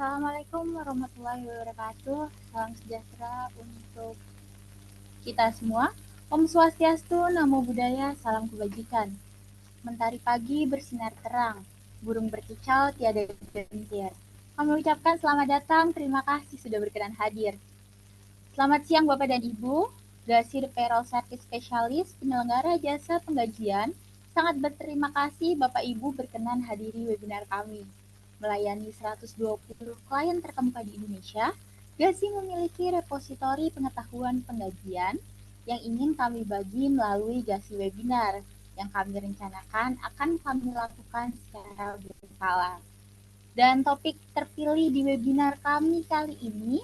Assalamualaikum warahmatullahi wabarakatuh. Salam sejahtera untuk kita semua. Om Swastiastu, Namo Buddhaya, salam kebajikan. Mentari pagi bersinar terang, burung berkicau tiada gentir. Kami ucapkan selamat datang, terima kasih sudah berkenan hadir. Selamat siang Bapak dan Ibu, Gasir Payroll Service Specialist, penyelenggara jasa penggajian, sangat berterima kasih Bapak Ibu berkenan hadiri webinar kami. Melayani 120 klien terkemuka di Indonesia, Gasi memiliki repositori pengetahuan penggajian yang ingin kami bagi melalui Gasi Webinar yang kami rencanakan akan kami lakukan secara berkala. Dan topik terpilih di webinar kami kali ini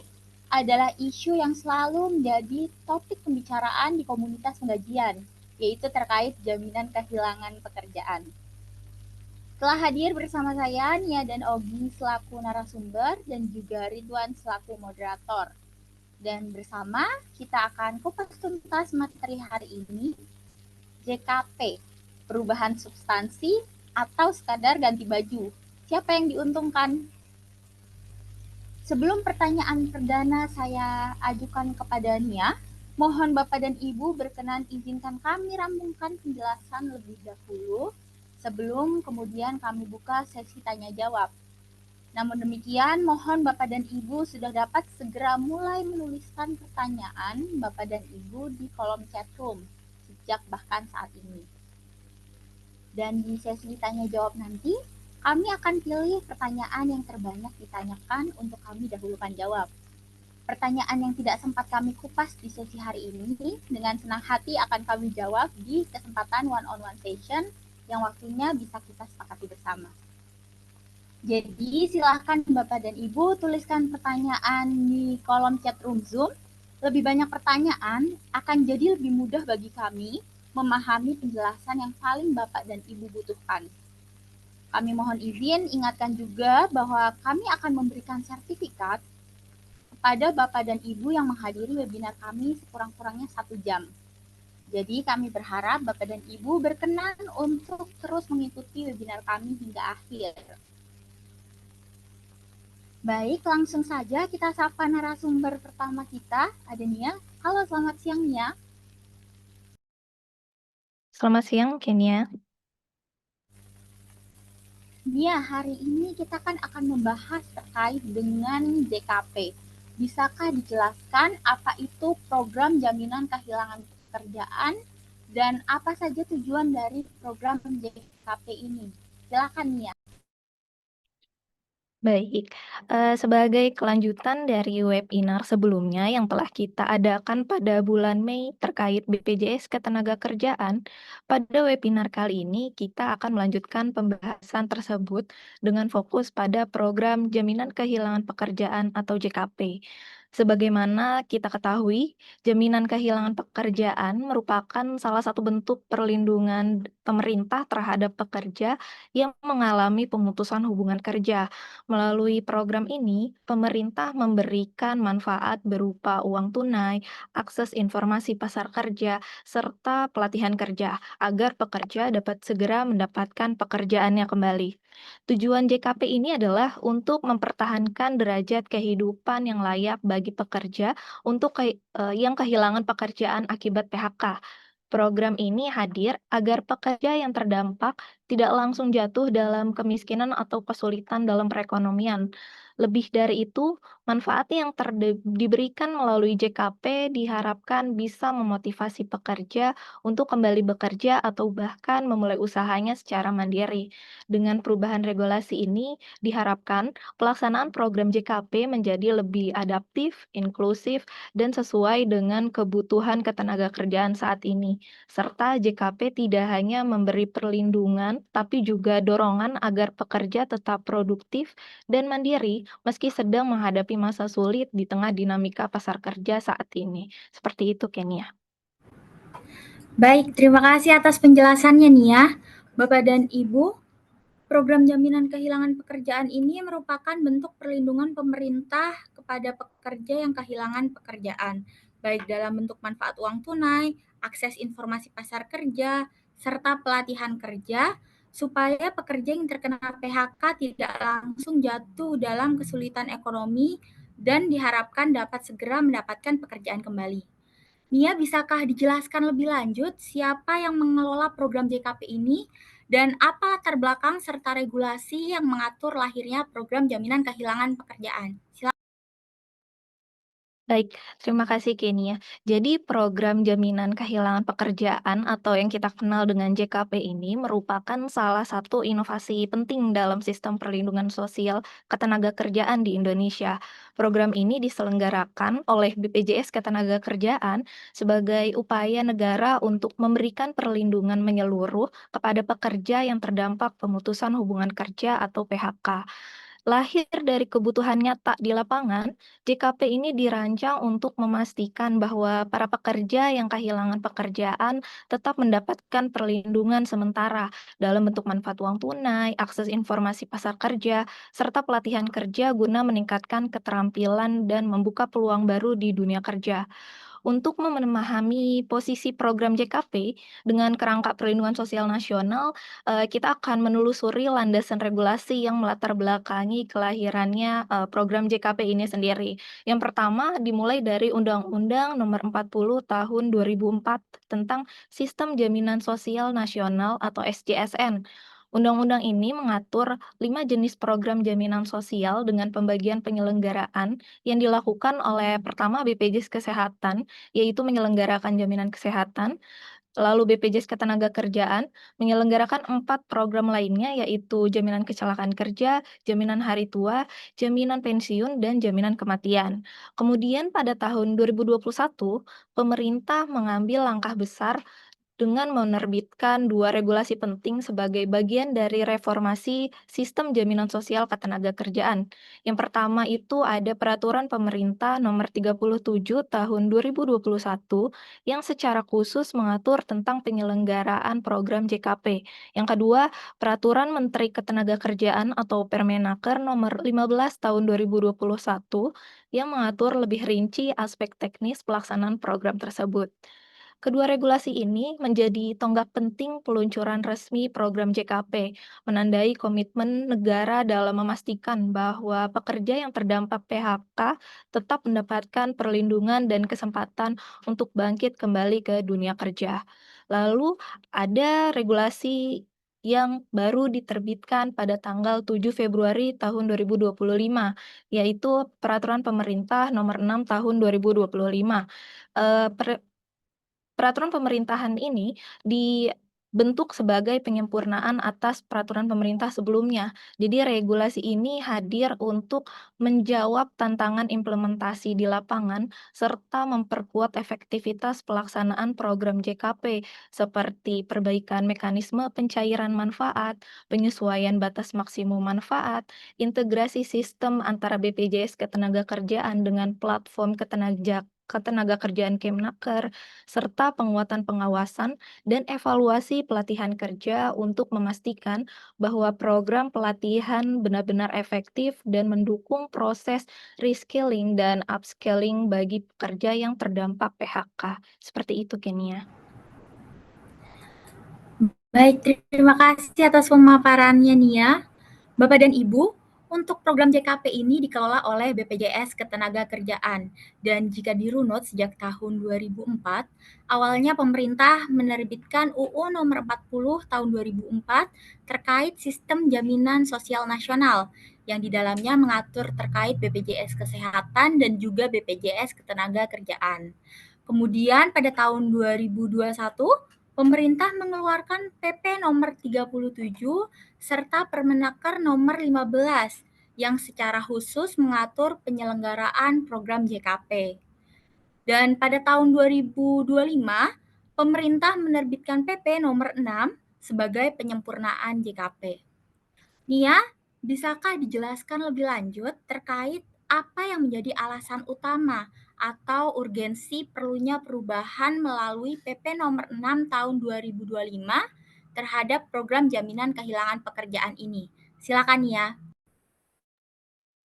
adalah isu yang selalu menjadi topik pembicaraan di komunitas penggajian, yaitu terkait jaminan kehilangan pekerjaan. Telah hadir bersama saya Nia dan Ogi selaku narasumber dan juga Ridwan selaku moderator. Dan bersama kita akan kupas tuntas materi hari ini, JKP, perubahan substansi atau sekadar ganti baju. Siapa yang diuntungkan? Sebelum pertanyaan perdana saya ajukan kepada Nia, mohon Bapak dan Ibu berkenan izinkan kami rampungkan penjelasan lebih dahulu sebelum kemudian kami buka sesi tanya jawab. Namun demikian, mohon Bapak dan Ibu sudah dapat segera mulai menuliskan pertanyaan Bapak dan Ibu di kolom chat room sejak bahkan saat ini. Dan di sesi tanya jawab nanti, kami akan pilih pertanyaan yang terbanyak ditanyakan untuk kami dahulukan jawab. Pertanyaan yang tidak sempat kami kupas di sesi hari ini, dengan senang hati akan kami jawab di kesempatan one-on-one session yang waktunya bisa kita sepakati bersama. Jadi silahkan Bapak dan Ibu tuliskan pertanyaan di kolom chat room Zoom. Lebih banyak pertanyaan akan jadi lebih mudah bagi kami memahami penjelasan yang paling Bapak dan Ibu butuhkan. Kami mohon izin ingatkan juga bahwa kami akan memberikan sertifikat kepada Bapak dan Ibu yang menghadiri webinar kami sekurang-kurangnya 1 jam. Jadi kami berharap Bapak dan Ibu berkenan untuk terus mengikuti webinar kami hingga akhir. Baik, langsung saja kita sapa narasumber pertama kita, ada Nia. Halo, selamat siang Nia. Selamat siang, Kenia. Nia, hari ini kita kan akan membahas terkait dengan JKP. Bisakah dijelaskan apa itu program jaminan kehilangan pekerjaan dan apa saja tujuan dari program JKP ini? Silakan Nia. Baik, sebagai kelanjutan dari webinar sebelumnya yang telah kita adakan pada bulan Mei terkait BPJS Ketenagakerjaan, pada webinar kali ini kita akan melanjutkan pembahasan tersebut dengan fokus pada program Jaminan Kehilangan Pekerjaan atau JKP. Sebagaimana kita ketahui, jaminan kehilangan pekerjaan merupakan salah satu bentuk perlindungan pemerintah terhadap pekerja yang mengalami pemutusan hubungan kerja. Melalui program ini, pemerintah memberikan manfaat berupa uang tunai, akses informasi pasar kerja, serta pelatihan kerja agar pekerja dapat segera mendapatkan pekerjaannya kembali. Tujuan JKP ini adalah untuk mempertahankan derajat kehidupan yang layak bagi pekerja yang kehilangan pekerjaan akibat PHK. Program ini hadir agar pekerja yang terdampak tidak langsung jatuh dalam kemiskinan atau kesulitan dalam perekonomian. Lebih dari itu, manfaat yang diberikan melalui JKP diharapkan bisa memotivasi pekerja untuk kembali bekerja atau bahkan memulai usahanya secara mandiri. Dengan perubahan regulasi ini, diharapkan pelaksanaan program JKP menjadi lebih adaptif, inklusif, dan sesuai dengan kebutuhan ketenagakerjaan saat ini. Serta JKP tidak hanya memberi perlindungan, tapi juga dorongan agar pekerja tetap produktif dan mandiri meski sedang menghadapi masa sulit di tengah dinamika pasar kerja saat ini. Seperti itu, Kenia. Baik, terima kasih atas penjelasannya Nia. Bapak dan Ibu, program jaminan kehilangan pekerjaan ini merupakan bentuk perlindungan pemerintah kepada pekerja yang kehilangan pekerjaan, baik dalam bentuk manfaat uang tunai, akses informasi pasar kerja, serta pelatihan kerja, supaya pekerja yang terkena PHK tidak langsung jatuh dalam kesulitan ekonomi dan diharapkan dapat segera mendapatkan pekerjaan kembali. Nia, bisakah dijelaskan lebih lanjut siapa yang mengelola program JKP ini dan apa latar belakang serta regulasi yang mengatur lahirnya program jaminan kehilangan pekerjaan? Silakan. Baik, terima kasih Kenia. Jadi program jaminan kehilangan pekerjaan atau yang kita kenal dengan JKP ini merupakan salah satu inovasi penting dalam sistem perlindungan sosial ketenagakerjaan di Indonesia. Program ini diselenggarakan oleh BPJS Ketenagakerjaan sebagai upaya negara untuk memberikan perlindungan menyeluruh kepada pekerja yang terdampak pemutusan hubungan kerja atau PHK. Lahir dari kebutuhan nyata di lapangan, JKP ini dirancang untuk memastikan bahwa para pekerja yang kehilangan pekerjaan tetap mendapatkan perlindungan sementara dalam bentuk manfaat uang tunai, akses informasi pasar kerja, serta pelatihan kerja guna meningkatkan keterampilan dan membuka peluang baru di dunia kerja. Untuk memahami posisi program JKP dengan kerangka perlindungan sosial nasional, kita akan menelusuri landasan regulasi yang melatar belakangi kelahirannya, program JKP ini sendiri. Yang pertama dimulai dari Undang-Undang Nomor 40 Tahun 2004 tentang Sistem Jaminan Sosial Nasional atau SJSN. Undang-undang ini mengatur 5 jenis program jaminan sosial dengan pembagian penyelenggaraan yang dilakukan oleh pertama BPJS Kesehatan, yaitu menyelenggarakan jaminan kesehatan, lalu BPJS Ketenagakerjaan menyelenggarakan 4 program lainnya yaitu jaminan kecelakaan kerja, jaminan hari tua, jaminan pensiun, dan jaminan kematian. Kemudian pada tahun 2021, pemerintah mengambil langkah besar dengan menerbitkan 2 regulasi penting sebagai bagian dari reformasi sistem jaminan sosial ketenagakerjaan. Yang pertama itu ada Peraturan Pemerintah Nomor 37 Tahun 2021 yang secara khusus mengatur tentang penyelenggaraan program JKP. Yang kedua, Peraturan Menteri Ketenagakerjaan atau Permenaker Nomor 15 Tahun 2021 yang mengatur lebih rinci aspek teknis pelaksanaan program tersebut. Kedua regulasi ini menjadi tonggak penting peluncuran resmi program JKP, menandai komitmen negara dalam memastikan bahwa pekerja yang terdampak PHK tetap mendapatkan perlindungan dan kesempatan untuk bangkit kembali ke dunia kerja. Lalu ada regulasi yang baru diterbitkan pada tanggal 7 Februari tahun 2025, yaitu Peraturan Pemerintah Nomor 6 Tahun 2025. Eee, per Peraturan pemerintahan ini dibentuk sebagai penyempurnaan atas peraturan pemerintah sebelumnya. Jadi regulasi ini hadir untuk menjawab tantangan implementasi di lapangan serta memperkuat efektivitas pelaksanaan program JKP seperti perbaikan mekanisme pencairan manfaat, penyesuaian batas maksimum manfaat, integrasi sistem antara BPJS Ketenagakerjaan dengan platform ketenagakerjaan Kemnaker, serta penguatan pengawasan dan evaluasi pelatihan kerja untuk memastikan bahwa program pelatihan benar-benar efektif dan mendukung proses reskilling dan upskilling bagi pekerja yang terdampak PHK. Seperti itu, Kenia. Baik, terima kasih atas pemaparannya Nia. Bapak dan Ibu, untuk program JKP ini dikelola oleh BPJS Ketenagakerjaan dan jika dirunut sejak tahun 2004, awalnya pemerintah menerbitkan UU Nomor 40 Tahun 2004 terkait Sistem Jaminan Sosial Nasional yang di dalamnya mengatur terkait BPJS Kesehatan dan juga BPJS Ketenagakerjaan. Kemudian pada tahun 2021, pemerintah mengeluarkan PP nomor 37 serta Permenaker nomor 15 yang secara khusus mengatur penyelenggaraan program JKP. Dan pada tahun 2025, pemerintah menerbitkan PP nomor 6 sebagai penyempurnaan JKP. Nia, bisakah dijelaskan lebih lanjut terkait apa yang menjadi alasan utama atau urgensi perlunya perubahan melalui PP nomor 6 tahun 2025 terhadap program jaminan kehilangan pekerjaan ini? Silakan Nia.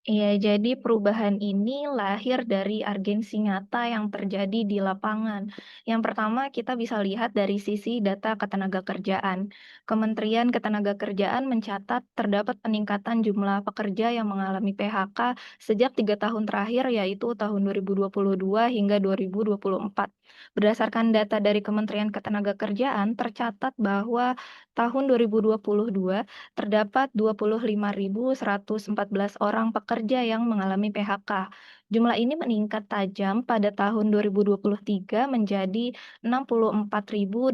Iya, jadi perubahan ini lahir dari urgensi nyata yang terjadi di lapangan. Yang pertama, kita bisa lihat dari sisi data ketenagakerjaan. Kementerian Ketenagakerjaan mencatat terdapat peningkatan jumlah pekerja yang mengalami PHK sejak 3 tahun terakhir, yaitu tahun 2022 hingga 2024. Berdasarkan data dari Kementerian Ketenagakerjaan, tercatat bahwa tahun 2022 terdapat 25.114 orang pekerja yang mengalami PHK. Jumlah ini meningkat tajam pada tahun 2023 menjadi 64.855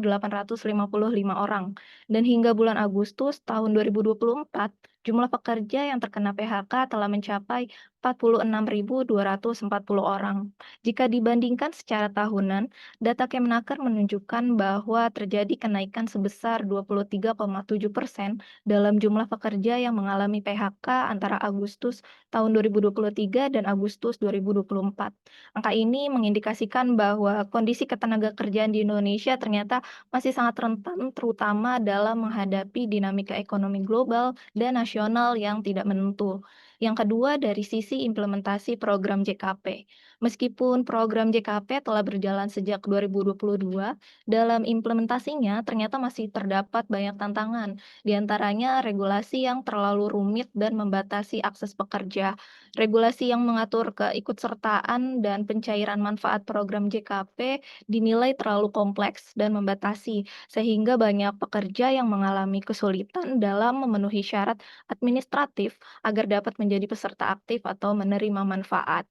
orang. Dan hingga bulan Agustus tahun 2024, jumlah pekerja yang terkena PHK telah mencapai 46.240 orang. Jika dibandingkan secara tahunan, data Kemenaker menunjukkan bahwa terjadi kenaikan sebesar 23,7% dalam jumlah pekerja yang mengalami PHK antara Agustus tahun 2023 dan Agustus 2024. Angka ini mengindikasikan bahwa kondisi ketenagakerjaan di Indonesia ternyata masih sangat rentan, terutama dalam menghadapi dinamika ekonomi global dan nasional yang tidak menentu. Yang kedua, dari sisi implementasi program JKP. Meskipun program JKP telah berjalan sejak 2022, dalam implementasinya ternyata masih terdapat banyak tantangan, di antaranya regulasi yang terlalu rumit dan membatasi akses pekerja, regulasi yang mengatur keikutsertaan dan pencairan manfaat program JKP dinilai terlalu kompleks dan membatasi, sehingga banyak pekerja yang mengalami kesulitan dalam memenuhi syarat administratif agar dapat menjadi peserta aktif atau menerima manfaat.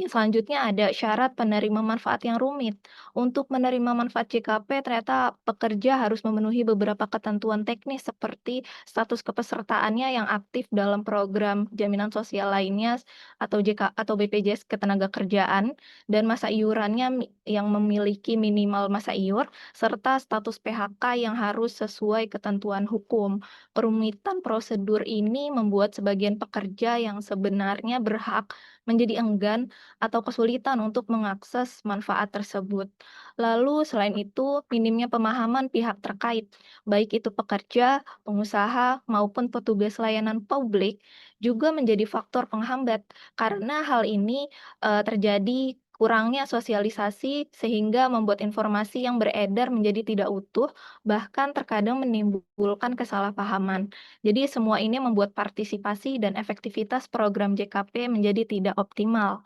Yang selanjutnya ada syarat penerima manfaat yang rumit. Untuk menerima manfaat JKP, ternyata pekerja harus memenuhi beberapa ketentuan teknis seperti status kepesertaannya yang aktif dalam program jaminan sosial lainnya atau atau BPJS Ketenagakerjaan, dan masa iurannya yang memiliki minimal masa iur serta status PHK yang harus sesuai ketentuan hukum. Perumitan prosedur ini membuat sebagian pekerja yang sebenarnya berhak menjadi enggan atau kesulitan untuk mengakses manfaat tersebut. Lalu selain itu, minimnya pemahaman pihak terkait, baik itu pekerja, pengusaha, maupun petugas layanan publik, juga menjadi faktor penghambat. Karena hal ini terjadi kurangnya sosialisasi sehingga membuat informasi yang beredar menjadi tidak utuh, bahkan terkadang menimbulkan kesalahpahaman. Jadi semua ini membuat partisipasi dan efektivitas program JKP menjadi tidak optimal.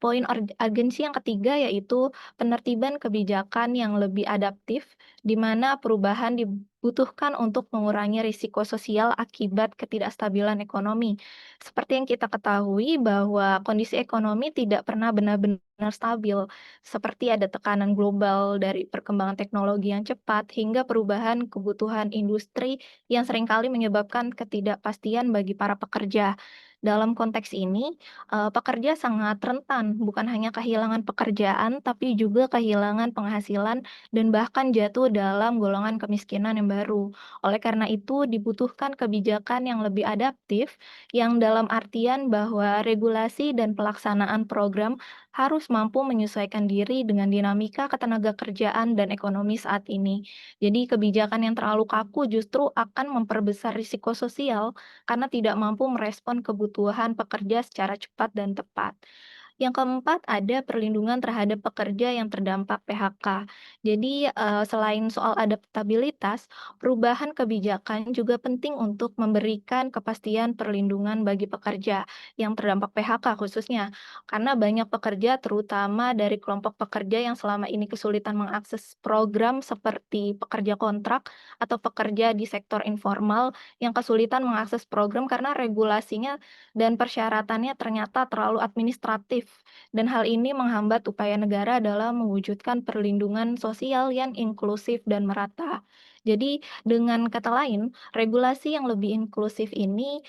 Poin urgensi yang ketiga yaitu penertiban kebijakan yang lebih adaptif, di mana perubahan dibutuhkan untuk mengurangi risiko sosial akibat ketidakstabilan ekonomi. Seperti yang kita ketahui bahwa kondisi ekonomi tidak pernah benar-benar stabil, seperti ada tekanan global dari perkembangan teknologi yang cepat hingga perubahan kebutuhan industri yang seringkali menyebabkan ketidakpastian bagi para pekerja. Dalam konteks ini, pekerja sangat rentan, bukan hanya kehilangan pekerjaan, tapi juga kehilangan penghasilan dan bahkan jatuh dalam golongan kemiskinan yang baru. Oleh karena itu, dibutuhkan kebijakan yang lebih adaptif, yang dalam artian bahwa regulasi dan pelaksanaan program harus mampu menyesuaikan diri dengan dinamika ketenagakerjaan dan ekonomi saat ini. Jadi, kebijakan yang terlalu kaku justru akan memperbesar risiko sosial karena tidak mampu merespon kebutuhan pekerja secara cepat dan tepat. Yang keempat, ada perlindungan terhadap pekerja yang terdampak PHK. Jadi, selain soal adaptabilitas, perubahan kebijakan juga penting untuk memberikan kepastian perlindungan bagi pekerja yang terdampak PHK khususnya. Karena banyak pekerja, terutama dari kelompok pekerja yang selama ini kesulitan mengakses program seperti pekerja kontrak atau pekerja di sektor informal yang kesulitan mengakses program karena regulasinya dan persyaratannya ternyata terlalu administratif, dan hal ini menghambat upaya negara dalam mewujudkan perlindungan sosial yang inklusif dan merata. Jadi, dengan kata lain, regulasi yang lebih inklusif ini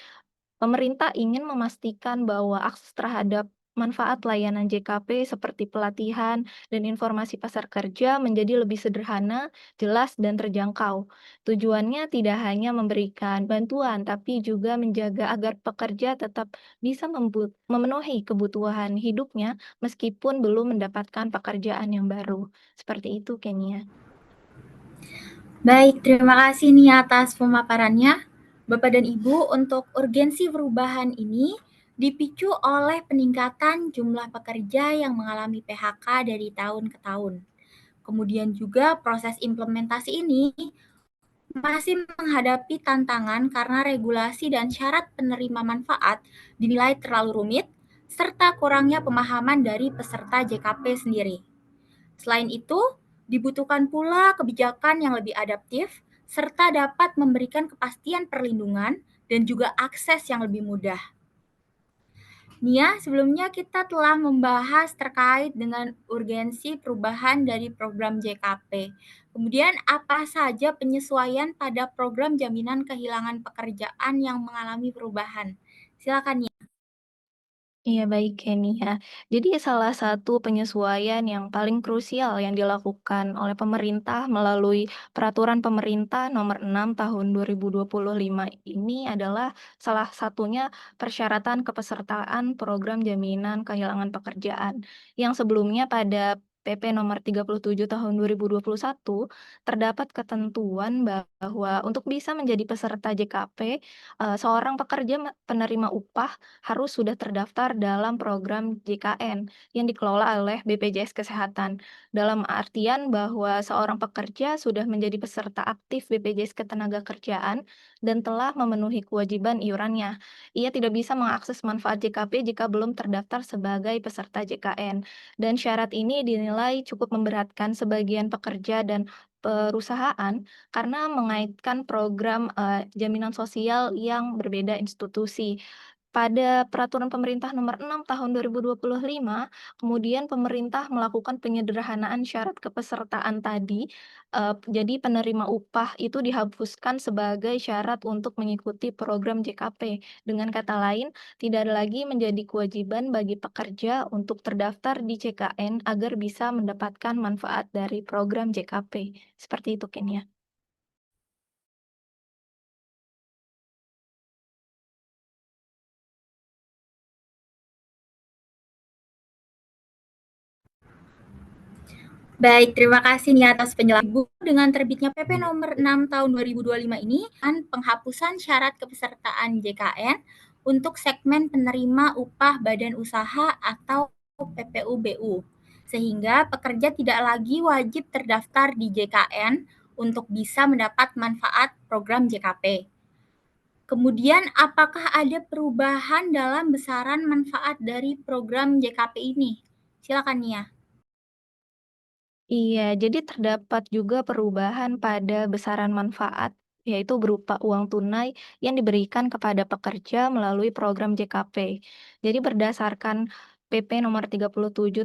pemerintah ingin memastikan bahwa akses terhadap manfaat layanan JKP seperti pelatihan dan informasi pasar kerja menjadi lebih sederhana, jelas, dan terjangkau. Tujuannya tidak hanya memberikan bantuan, tapi juga menjaga agar pekerja tetap bisa memenuhi kebutuhan hidupnya meskipun belum mendapatkan pekerjaan yang baru. Seperti itu, Kenia. Baik, terima kasih nih atas pemaparannya, Bapak dan Ibu. Untuk urgensi perubahan ini Dipicu oleh peningkatan jumlah pekerja yang mengalami PHK dari tahun ke tahun. Kemudian juga proses implementasi ini masih menghadapi tantangan karena regulasi dan syarat penerima manfaat dinilai terlalu rumit, serta kurangnya pemahaman dari peserta JKP sendiri. Selain itu, dibutuhkan pula kebijakan yang lebih adaptif, serta dapat memberikan kepastian perlindungan dan juga akses yang lebih mudah. Nia, sebelumnya kita telah membahas terkait dengan urgensi perubahan dari program JKP. Kemudian apa saja penyesuaian pada program jaminan kehilangan pekerjaan yang mengalami perubahan? Silakan Nia. Iya baik Kenny ya. Jadi salah satu penyesuaian yang paling krusial yang dilakukan oleh pemerintah melalui Peraturan Pemerintah Nomor 6 Tahun 2025 ini adalah salah satunya persyaratan kepesertaan Program Jaminan Kehilangan Pekerjaan yang sebelumnya pada PP Nomor 37 Tahun 2021 terdapat ketentuan bahwa untuk bisa menjadi peserta JKP, seorang pekerja penerima upah harus sudah terdaftar dalam program JKN yang dikelola oleh BPJS Kesehatan. Dalam artian bahwa seorang pekerja sudah menjadi peserta aktif BPJS Ketenagakerjaan dan telah memenuhi kewajiban iurannya. Ia tidak bisa mengakses manfaat JKP jika belum terdaftar sebagai peserta JKN. Dan syarat ini dinilai cukup memberatkan sebagian pekerja dan perusahaan karena mengaitkan program jaminan sosial yang berbeda institusi. Pada Peraturan Pemerintah Nomor 6 Tahun 2025, kemudian pemerintah melakukan penyederhanaan syarat kepesertaan tadi, jadi penerima upah itu dihapuskan sebagai syarat untuk mengikuti program JKP. Dengan kata lain, tidak ada lagi menjadi kewajiban bagi pekerja untuk terdaftar di CKN agar bisa mendapatkan manfaat dari program JKP. Seperti itu, Ken, ya. Baik, terima kasih nih atas penjelasan Ibu. Dengan terbitnya PP nomor 6 tahun 2025 ini, kan penghapusan syarat kepesertaan JKN untuk segmen penerima upah badan usaha atau PPUBU. Sehingga pekerja tidak lagi wajib terdaftar di JKN untuk bisa mendapat manfaat program JKP. Kemudian, apakah ada perubahan dalam besaran manfaat dari program JKP ini? Silakan Nia. Iya, jadi terdapat juga perubahan pada besaran manfaat, yaitu berupa uang tunai yang diberikan kepada pekerja melalui program JKP. Jadi berdasarkan PP nomor 37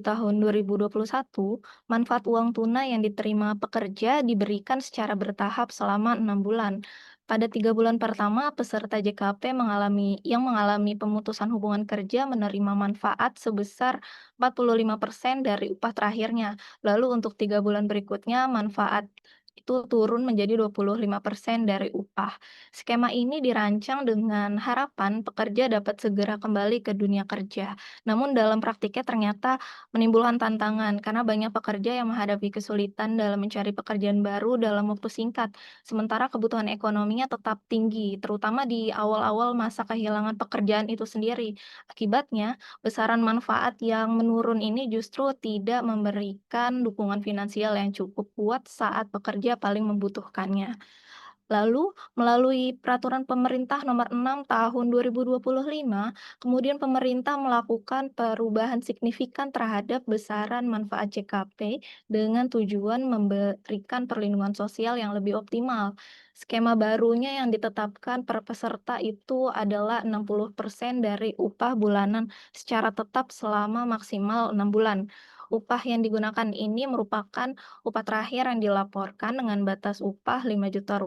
tahun 2021, manfaat uang tunai yang diterima pekerja diberikan secara bertahap selama 6 bulan. Pada 3 bulan pertama, peserta JKP yang mengalami pemutusan hubungan kerja menerima manfaat sebesar 45% dari upah terakhirnya. Lalu untuk 3 bulan berikutnya manfaat itu turun menjadi 25% dari upah. Skema ini dirancang dengan harapan pekerja dapat segera kembali ke dunia kerja. Namun dalam praktiknya ternyata menimbulkan tantangan karena banyak pekerja yang menghadapi kesulitan dalam mencari pekerjaan baru dalam waktu singkat. Sementara kebutuhan ekonominya tetap tinggi, terutama di awal-awal masa kehilangan pekerjaan itu sendiri. Akibatnya, besaran manfaat yang menurun ini justru tidak memberikan dukungan finansial yang cukup kuat saat pekerja paling membutuhkannya. Lalu, melalui Peraturan Pemerintah Nomor 6 Tahun 2025, kemudian pemerintah melakukan perubahan signifikan terhadap besaran manfaat JKP dengan tujuan memberikan perlindungan sosial yang lebih optimal. Skema barunya yang ditetapkan per peserta itu adalah 60% dari upah bulanan secara tetap selama maksimal 6 bulan. Upah yang digunakan ini merupakan upah terakhir yang dilaporkan dengan batas upah Rp5 juta.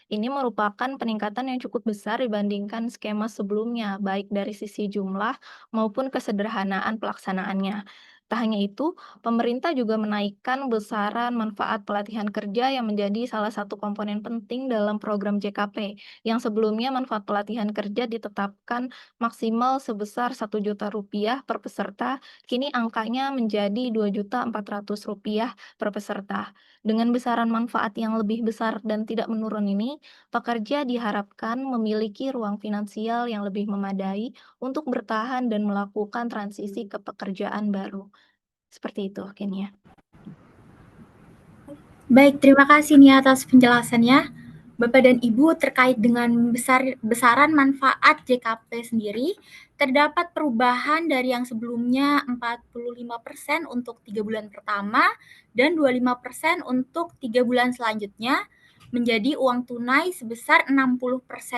Ini merupakan peningkatan yang cukup besar dibandingkan skema sebelumnya, baik dari sisi jumlah maupun kesederhanaan pelaksanaannya. Tak hanya itu, pemerintah juga menaikkan besaran manfaat pelatihan kerja yang menjadi salah satu komponen penting dalam program JKP, yang sebelumnya manfaat pelatihan kerja ditetapkan maksimal sebesar Rp1 juta per peserta, kini angkanya menjadi Rp2.400.000 per peserta. Dengan besaran manfaat yang lebih besar dan tidak menurun ini, pekerja diharapkan memiliki ruang finansial yang lebih memadai untuk bertahan dan melakukan transisi ke pekerjaan baru. Seperti itu, Kenia. Baik, terima kasih nih atas penjelasannya. Bapak dan Ibu, terkait dengan besaran manfaat JKP sendiri, terdapat perubahan dari yang sebelumnya 45% untuk 3 bulan pertama dan 25% untuk 3 bulan selanjutnya menjadi uang tunai sebesar 60%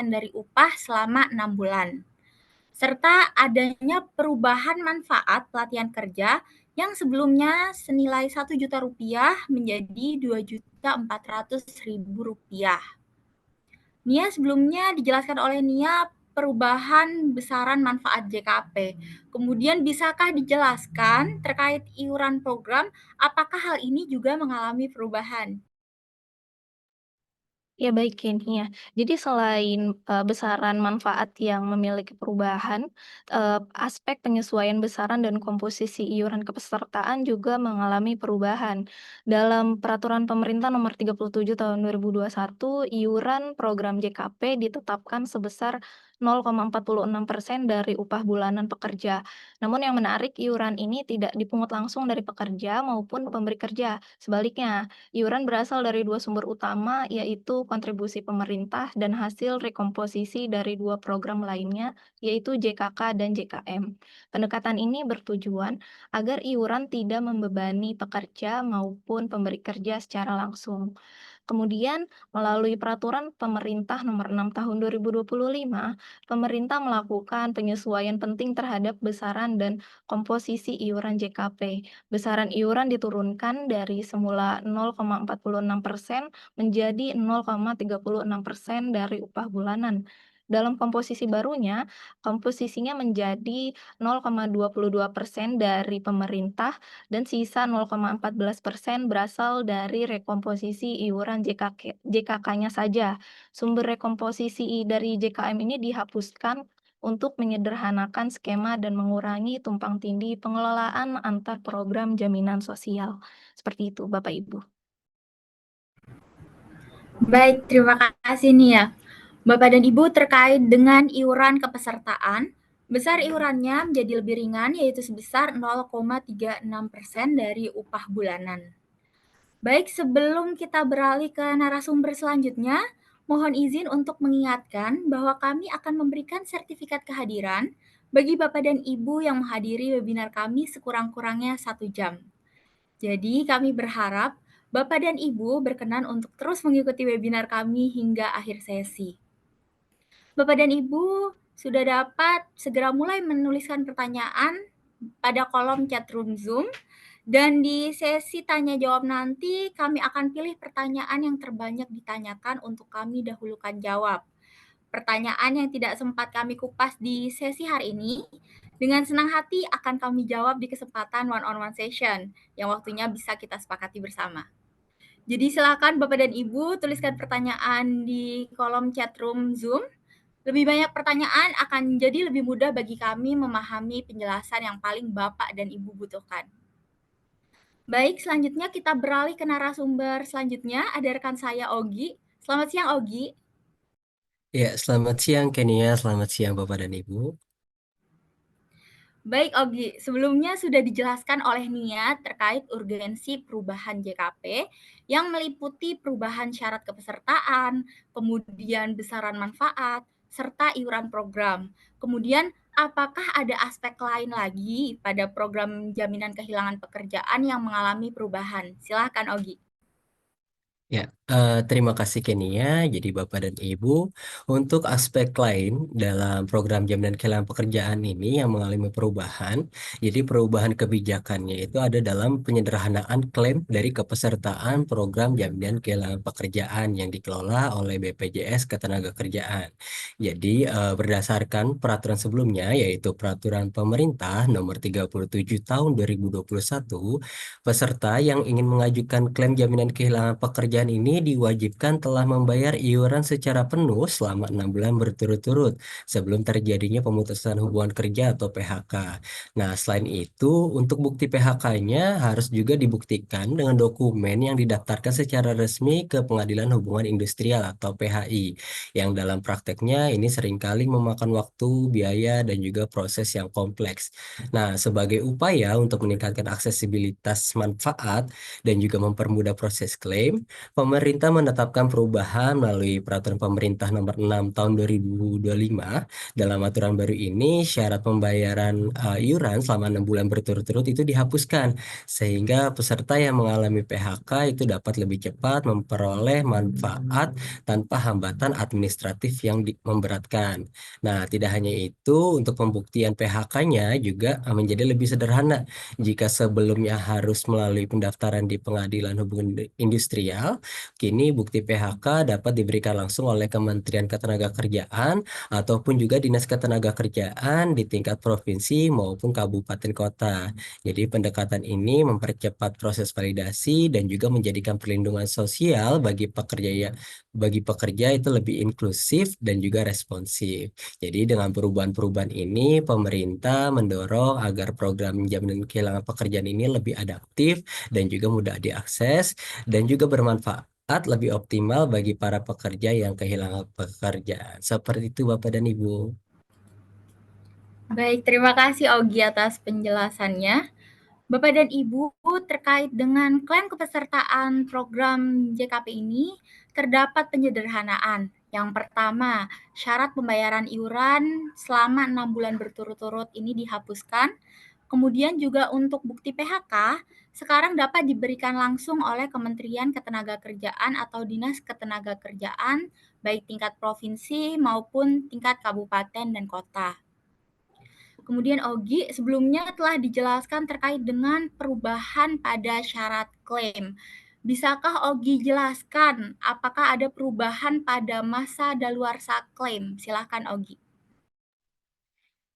dari upah selama 6 bulan. Serta adanya perubahan manfaat pelatihan kerja yang sebelumnya senilai Rp1 juta menjadi Rp2.400.000. Nia, sebelumnya dijelaskan oleh Nia perubahan besaran manfaat JKP. Kemudian bisakah dijelaskan terkait iuran program, apakah hal ini juga mengalami perubahan? Ya baik, Kenia. Jadi selain, besaran manfaat yang memiliki perubahan, aspek penyesuaian besaran dan komposisi iuran kepesertaan juga mengalami perubahan. Dalam Peraturan Pemerintah Nomor 37 Tahun 2021, iuran program JKP ditetapkan sebesar 0,46% dari upah bulanan pekerja. Namun yang menarik, iuran ini tidak dipungut langsung dari pekerja maupun pemberi kerja. Sebaliknya, iuran berasal dari dua sumber utama, yaitu kontribusi pemerintah dan hasil rekomposisi dari dua program lainnya, yaitu JKK dan JKM. Pendekatan ini bertujuan agar iuran tidak membebani pekerja maupun pemberi kerja secara langsung. Kemudian, melalui Peraturan Pemerintah Nomor 6 Tahun 2025, pemerintah melakukan penyesuaian penting terhadap besaran dan komposisi iuran JKP. Besaran iuran diturunkan dari semula 0,46% menjadi 0,36% dari upah bulanan. Dalam komposisi barunya, komposisinya menjadi 0,22% dari pemerintah dan sisa 0,14% berasal dari rekomposisi iuran JKK-nya saja. Sumber rekomposisi dari JKM ini dihapuskan untuk menyederhanakan skema dan mengurangi tumpang tindih pengelolaan antar program jaminan sosial. Seperti itu, Bapak Ibu. Baik, terima kasih nih ya. Bapak dan Ibu, terkait dengan iuran kepesertaan, besar iurannya menjadi lebih ringan yaitu sebesar 0,36% dari upah bulanan. Baik, sebelum kita beralih ke narasumber selanjutnya, mohon izin untuk mengingatkan bahwa kami akan memberikan sertifikat kehadiran bagi Bapak dan Ibu yang menghadiri webinar kami sekurang-kurangnya 1 jam. Jadi kami berharap Bapak dan Ibu berkenan untuk terus mengikuti webinar kami hingga akhir sesi. Bapak dan Ibu sudah dapat segera mulai menuliskan pertanyaan pada kolom chat room Zoom, dan di sesi tanya jawab nanti kami akan pilih pertanyaan yang terbanyak ditanyakan untuk kami dahulukan jawab. Pertanyaan yang tidak sempat kami kupas di sesi hari ini, dengan senang hati akan kami jawab di kesempatan one-on-one session yang waktunya bisa kita sepakati bersama. Jadi silakan Bapak dan Ibu tuliskan pertanyaan di kolom chat room Zoom. Lebih banyak pertanyaan akan jadi lebih mudah bagi kami memahami penjelasan yang paling Bapak dan Ibu butuhkan. Baik, selanjutnya kita beralih ke narasumber selanjutnya. Ada rekan saya, Ogi. Selamat siang, Ogi. Ya, selamat siang Kenia, selamat siang Bapak dan Ibu. Baik, Ogi. Sebelumnya sudah dijelaskan oleh Nia terkait urgensi perubahan JKP yang meliputi perubahan syarat kepesertaan, kemudian besaran manfaat, serta iuran program. Kemudian, apakah ada aspek lain lagi pada program jaminan kehilangan pekerjaan yang mengalami perubahan? Silakan, Ogi. Ya, Terima kasih Kenia. Jadi Bapak dan Ibu, untuk aspek lain dalam program jaminan kehilangan pekerjaan ini yang mengalami perubahan, jadi perubahan kebijakannya itu ada dalam penyederhanaan klaim dari kepesertaan program jaminan kehilangan pekerjaan yang dikelola oleh BPJS Ketenagakerjaan. Jadi berdasarkan peraturan sebelumnya, yaitu Peraturan Pemerintah Nomor 37 Tahun 2021, peserta yang ingin mengajukan klaim jaminan kehilangan pekerjaan ini diwajibkan telah membayar iuran secara penuh selama 6 bulan berturut-turut sebelum terjadinya pemutusan hubungan kerja atau PHK. Nah, selain itu, untuk bukti PHK-nya harus juga dibuktikan dengan dokumen yang didaftarkan secara resmi ke Pengadilan Hubungan Industrial atau PHI, yang dalam prakteknya ini seringkali memakan waktu, biaya, dan juga proses yang kompleks. Nah, sebagai upaya untuk meningkatkan aksesibilitas manfaat dan juga mempermudah proses klaim, pemerintah menetapkan perubahan melalui Peraturan Pemerintah Nomor 6 Tahun 2025. Dalam aturan baru ini, syarat pembayaran iuran selama 6 bulan berturut-turut itu dihapuskan, sehingga peserta yang mengalami PHK itu dapat lebih cepat memperoleh manfaat tanpa hambatan administratif yang memberatkan. Nah, tidak hanya itu, untuk pembuktian PHK-nya juga menjadi lebih sederhana. Jika sebelumnya harus melalui pendaftaran di Pengadilan Hubungan Industrial, kini bukti PHK dapat diberikan langsung oleh Kementerian Ketenagakerjaan ataupun juga Dinas Ketenagakerjaan di tingkat provinsi maupun kabupaten kota. Jadi pendekatan ini mempercepat proses validasi dan juga menjadikan perlindungan sosial bagi pekerja itu lebih inklusif dan juga responsif. Jadi dengan perubahan-perubahan ini, pemerintah mendorong agar program jaminan kehilangan pekerjaan ini lebih adaptif dan juga mudah diakses dan juga bermanfaat lebih optimal bagi para pekerja yang kehilangan pekerjaan. Seperti itu Bapak dan Ibu. Baik, terima kasih Ogi atas penjelasannya. Bapak dan Ibu, terkait dengan klaim kepesertaan program JKP ini, terdapat penyederhanaan. Yang pertama, syarat pembayaran iuran selama 6 bulan berturut-turut ini dihapuskan. Kemudian juga untuk bukti PHK, sekarang dapat diberikan langsung oleh Kementerian Ketenagakerjaan atau Dinas Ketenagakerjaan, baik tingkat provinsi maupun tingkat kabupaten dan kota. Kemudian Ogi sebelumnya telah dijelaskan terkait dengan perubahan pada syarat klaim. Bisakah Ogi jelaskan apakah ada perubahan pada masa daluarsa klaim? Silakan Ogi.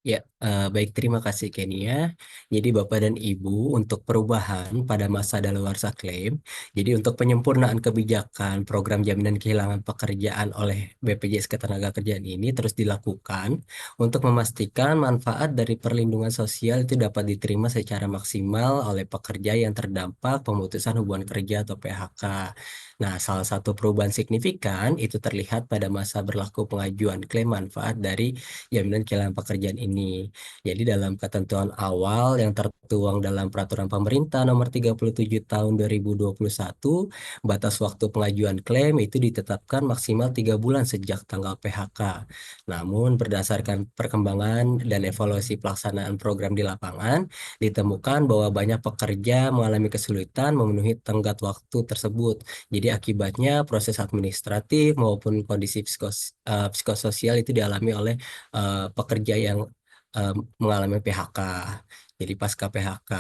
Ya, baik terima kasih Kenia. Jadi Bapak dan Ibu, untuk perubahan pada masa daluarsa klaim, jadi untuk penyempurnaan kebijakan program jaminan kehilangan pekerjaan oleh BPJS Ketenagakerjaan ini terus dilakukan untuk memastikan manfaat dari perlindungan sosial itu dapat diterima secara maksimal oleh pekerja yang terdampak pemutusan hubungan kerja atau PHK. Nah, salah satu perubahan signifikan itu terlihat pada masa berlaku pengajuan klaim manfaat dari jaminan kehilangan pekerjaan ini. Jadi dalam ketentuan awal yang tertuang dalam Peraturan Pemerintah Nomor 37 Tahun 2021, batas waktu pengajuan klaim itu ditetapkan maksimal 3 bulan sejak tanggal PHK. Namun berdasarkan perkembangan dan evaluasi pelaksanaan program di lapangan, ditemukan bahwa banyak pekerja mengalami kesulitan memenuhi tenggat waktu tersebut. Jadi akibatnya proses administratif maupun kondisi psikososial itu dialami oleh pekerja yang mengalami PHK. Jadi pasca PHK.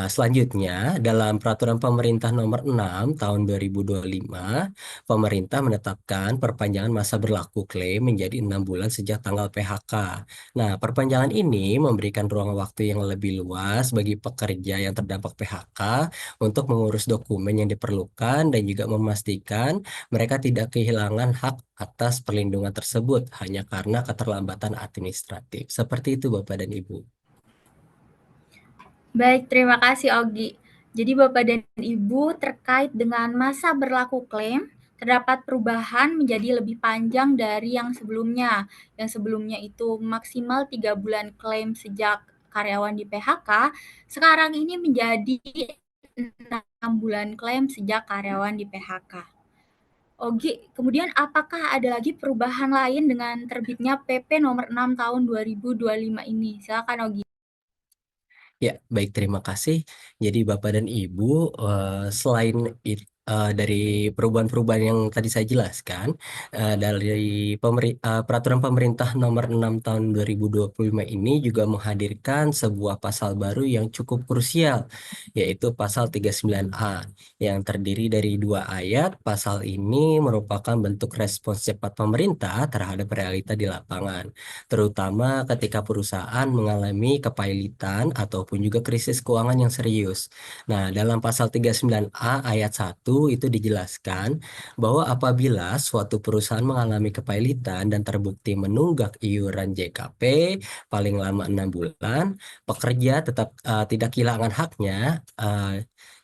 Selanjutnya, dalam Peraturan Pemerintah Nomor 6 Tahun 2025, pemerintah menetapkan perpanjangan masa berlaku klaim menjadi 6 bulan sejak tanggal PHK. Nah, perpanjangan ini memberikan ruang waktu yang lebih luas bagi pekerja yang terdampak PHK untuk mengurus dokumen yang diperlukan dan juga memastikan mereka tidak kehilangan hak atas perlindungan tersebut hanya karena keterlambatan administratif. Seperti itu, Bapak dan Ibu. Baik, terima kasih Ogi. Jadi Bapak dan Ibu terkait dengan masa berlaku klaim, terdapat perubahan menjadi lebih panjang dari yang sebelumnya. Yang sebelumnya itu maksimal 3 bulan klaim sejak karyawan di PHK, sekarang ini menjadi 6 bulan klaim sejak karyawan di PHK. Ogi, kemudian apakah ada lagi perubahan lain dengan terbitnya PP nomor 6 tahun 2025 ini? Silakan Ogi. Ya, baik terima kasih. Jadi Bapak dan Ibu, selain dari perubahan-perubahan yang tadi saya jelaskan, dari Peraturan Pemerintah Nomor 6 Tahun 2025 ini juga menghadirkan sebuah pasal baru yang cukup krusial, yaitu Pasal 39A, yang terdiri dari 2 ayat. Pasal ini merupakan bentuk respons cepat pemerintah terhadap realita di lapangan, terutama ketika perusahaan mengalami kepailitan ataupun juga krisis keuangan yang serius. Nah, dalam pasal 39A ayat 1 itu dijelaskan bahwa apabila suatu perusahaan mengalami kepailitan dan terbukti menunggak iuran JKP paling lama 6 bulan, pekerja tetap tidak kehilangan haknya.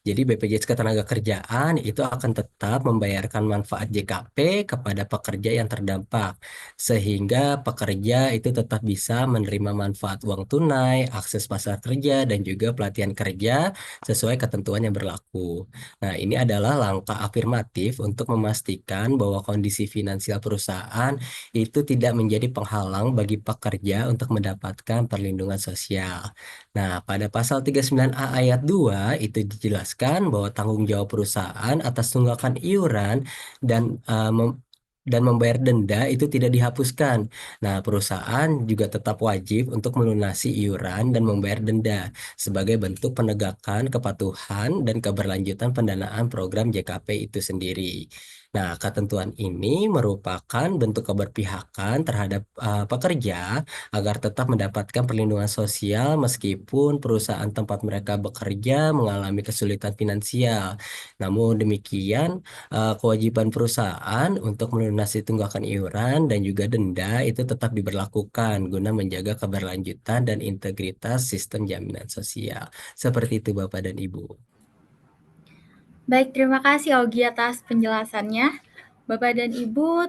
Jadi BPJS Ketenagakerjaan itu akan tetap membayarkan manfaat JKP kepada pekerja yang terdampak, sehingga pekerja itu tetap bisa menerima manfaat uang tunai, akses pasar kerja, dan juga pelatihan kerja sesuai ketentuan yang berlaku. Nah, ini adalah langkah afirmatif untuk memastikan bahwa kondisi finansial perusahaan itu tidak menjadi penghalang bagi pekerja untuk mendapatkan perlindungan sosial. Nah, pada pasal 39A ayat 2 itu dijelaskan bahwa tanggung jawab perusahaan atas tunggakan iuran dan dan membayar denda itu tidak dihapuskan. Nah, perusahaan juga tetap wajib untuk melunasi iuran dan membayar denda sebagai bentuk penegakan kepatuhan dan keberlanjutan pendanaan program JKP itu sendiri. Nah, ketentuan ini merupakan bentuk keberpihakan terhadap pekerja agar tetap mendapatkan perlindungan sosial meskipun perusahaan tempat mereka bekerja mengalami kesulitan finansial. Namun demikian, kewajiban perusahaan untuk melunasi tunggakan iuran dan juga denda itu tetap diberlakukan guna menjaga keberlanjutan dan integritas sistem jaminan sosial. Seperti itu Bapak dan Ibu. Baik, terima kasih Ogi atas penjelasannya. Bapak dan Ibu,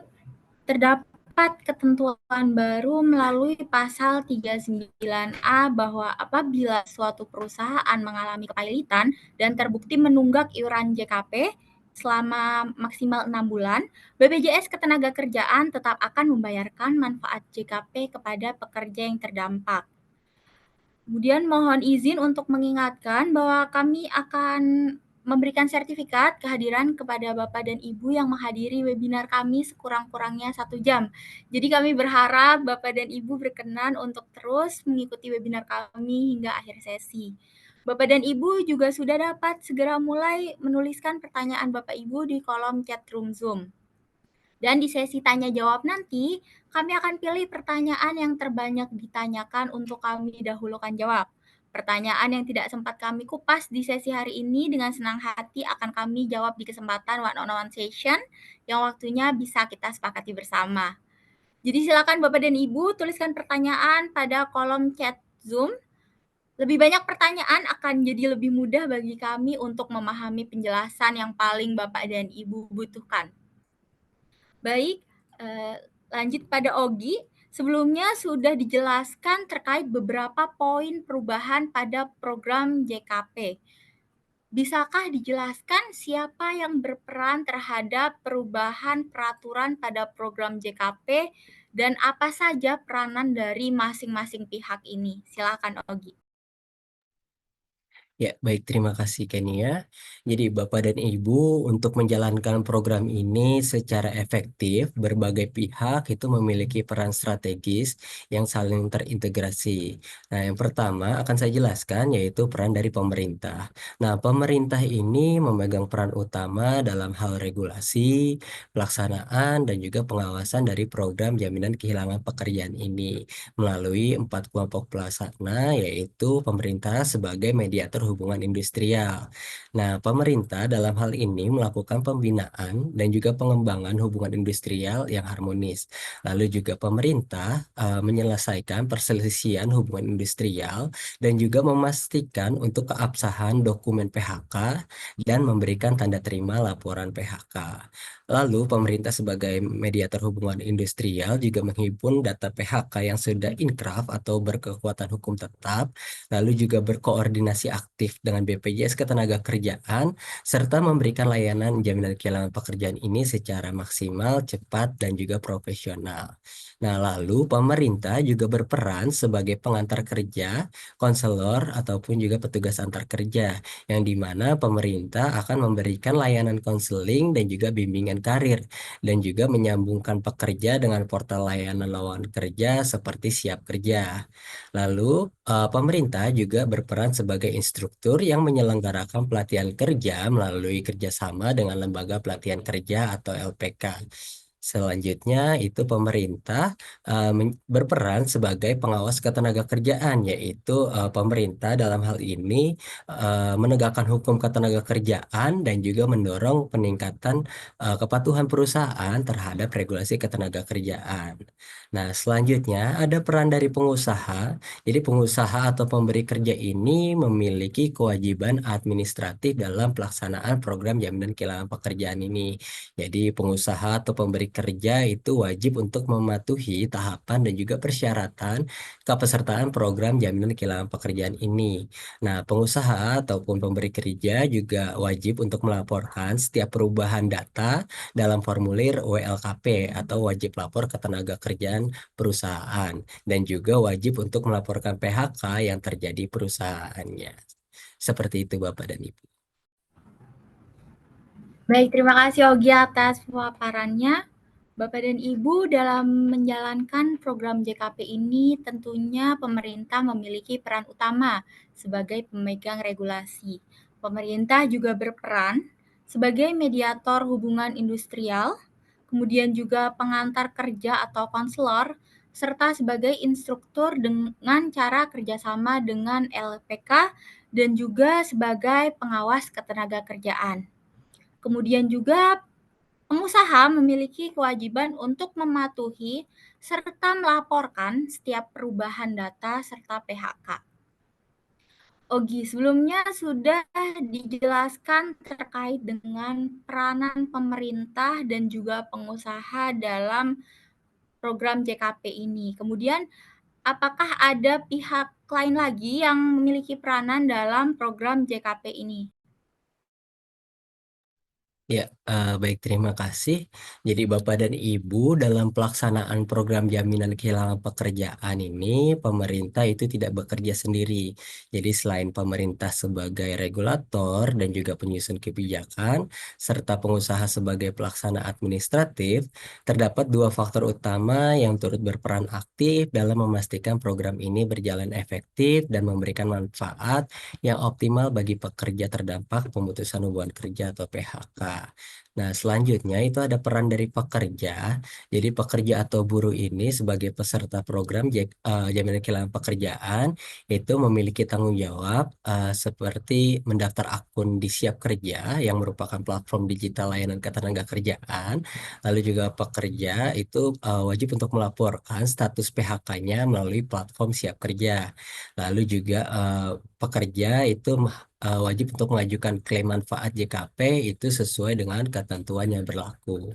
terdapat ketentuan baru melalui pasal 39A bahwa apabila suatu perusahaan mengalami kepailitan dan terbukti menunggak iuran JKP selama maksimal 6 bulan, BPJS Ketenagakerjaan tetap akan membayarkan manfaat JKP kepada pekerja yang terdampak. Kemudian mohon izin untuk mengingatkan bahwa kami akan memberikan sertifikat kehadiran kepada Bapak dan Ibu yang menghadiri webinar kami sekurang-kurangnya 1 jam. Jadi kami berharap Bapak dan Ibu berkenan untuk terus mengikuti webinar kami hingga akhir sesi. Bapak dan Ibu juga sudah dapat segera mulai menuliskan pertanyaan Bapak Ibu di kolom chat room Zoom. Dan di sesi tanya jawab nanti, kami akan pilih pertanyaan yang terbanyak ditanyakan untuk kami dahulukan jawab. Pertanyaan yang tidak sempat kami kupas di sesi hari ini dengan senang hati akan kami jawab di kesempatan one-on-one session yang waktunya bisa kita sepakati bersama. Jadi silakan Bapak dan Ibu tuliskan pertanyaan pada kolom chat Zoom. Lebih banyak pertanyaan akan jadi lebih mudah bagi kami untuk memahami penjelasan yang paling Bapak dan Ibu butuhkan. Baik, lanjut pada Ogi. Sebelumnya sudah dijelaskan terkait beberapa poin perubahan pada program JKP. Bisakah dijelaskan siapa yang berperan terhadap perubahan peraturan pada program JKP dan apa saja peranan dari masing-masing pihak ini? Silakan Ogi. Ya, baik, terima kasih Kenia. Jadi Bapak dan Ibu untuk menjalankan program ini secara efektif, berbagai pihak itu memiliki peran strategis yang saling terintegrasi. Nah, yang pertama akan saya jelaskan yaitu peran dari pemerintah. Nah, pemerintah ini memegang peran utama dalam hal regulasi, pelaksanaan, dan juga pengawasan dari program jaminan kehilangan pekerjaan ini melalui 4 kelompok pelaksana, yaitu pemerintah sebagai mediator hubungan industrial. Nah, pemerintah dalam hal ini melakukan pembinaan dan juga pengembangan hubungan industrial yang harmonis. Lalu juga pemerintah menyelesaikan perselisihan hubungan industrial dan juga memastikan untuk keabsahan dokumen PHK dan memberikan tanda terima laporan PHK. Lalu pemerintah sebagai mediator hubungan industrial juga menghimpun data PHK yang sudah inkraf atau berkekuatan hukum tetap, lalu juga berkoordinasi aktif aktif dengan BPJS Ketenagakerjaan serta memberikan layanan jaminan kehilangan pekerjaan ini secara maksimal, cepat, dan juga profesional. Nah, lalu pemerintah juga berperan sebagai pengantar kerja, konselor, ataupun juga petugas antar kerja, yang di mana pemerintah akan memberikan layanan konseling dan juga bimbingan karir, dan juga menyambungkan pekerja dengan portal layanan lowongan kerja seperti Siap Kerja. Lalu, pemerintah juga berperan sebagai instruktur yang menyelenggarakan pelatihan kerja melalui kerjasama dengan lembaga pelatihan kerja atau LPK. Selanjutnya itu pemerintah berperan sebagai pengawas ketenagakerjaan, yaitu pemerintah dalam hal ini menegakkan hukum ketenagakerjaan dan juga mendorong peningkatan kepatuhan perusahaan terhadap regulasi ketenagakerjaan. Nah, selanjutnya ada peran dari pengusaha. Jadi pengusaha atau pemberi kerja ini memiliki kewajiban administratif dalam pelaksanaan program jaminan kehilangan pekerjaan ini. Jadi pengusaha atau pemberi kerja itu wajib untuk mematuhi tahapan dan juga persyaratan kepesertaan program jaminan kehilangan pekerjaan ini. Nah, pengusaha ataupun pemberi kerja juga wajib untuk melaporkan setiap perubahan data dalam formulir WLKP atau wajib lapor ketenagakerjaan perusahaan, dan juga wajib untuk melaporkan PHK yang terjadi perusahaannya. Seperti itu Bapak dan Ibu. Baik, terima kasih Ogi atas pemaparannya. Bapak dan Ibu, dalam menjalankan program JKP ini tentunya pemerintah memiliki peran utama sebagai pemegang regulasi. Pemerintah juga berperan sebagai mediator hubungan industrial, kemudian juga pengantar kerja atau konselor, serta sebagai instruktur dengan cara kerjasama dengan LPK dan juga sebagai pengawas ketenagakerjaan. Kemudian juga pengusaha memiliki kewajiban untuk mematuhi serta melaporkan setiap perubahan data serta PHK. Ogi, sebelumnya sudah dijelaskan terkait dengan peranan pemerintah dan juga pengusaha dalam program JKP ini. Kemudian, apakah ada pihak lain lagi yang memiliki peranan dalam program JKP ini? Ya, baik, terima kasih. Jadi Bapak dan Ibu, dalam pelaksanaan program jaminan kehilangan pekerjaan ini, pemerintah itu tidak bekerja sendiri. Jadi selain pemerintah sebagai regulator dan juga penyusun kebijakan, serta pengusaha sebagai pelaksana administratif, terdapat dua faktor utama yang turut berperan aktif dalam memastikan program ini berjalan efektif dan memberikan manfaat yang optimal bagi pekerja terdampak pemutusan hubungan kerja atau PHK. Nah, selanjutnya itu ada peran dari pekerja. Jadi pekerja atau buruh ini sebagai peserta program jaminan kehilangan pekerjaan itu memiliki tanggung jawab seperti mendaftar akun di Siap Kerja yang merupakan platform digital layanan ketenagakerjaan. Lalu juga pekerja itu wajib untuk melaporkan status PHK-nya melalui platform Siap Kerja. Lalu juga pekerja itu wajib untuk mengajukan klaim manfaat JKP itu sesuai dengan ketentuan yang berlaku.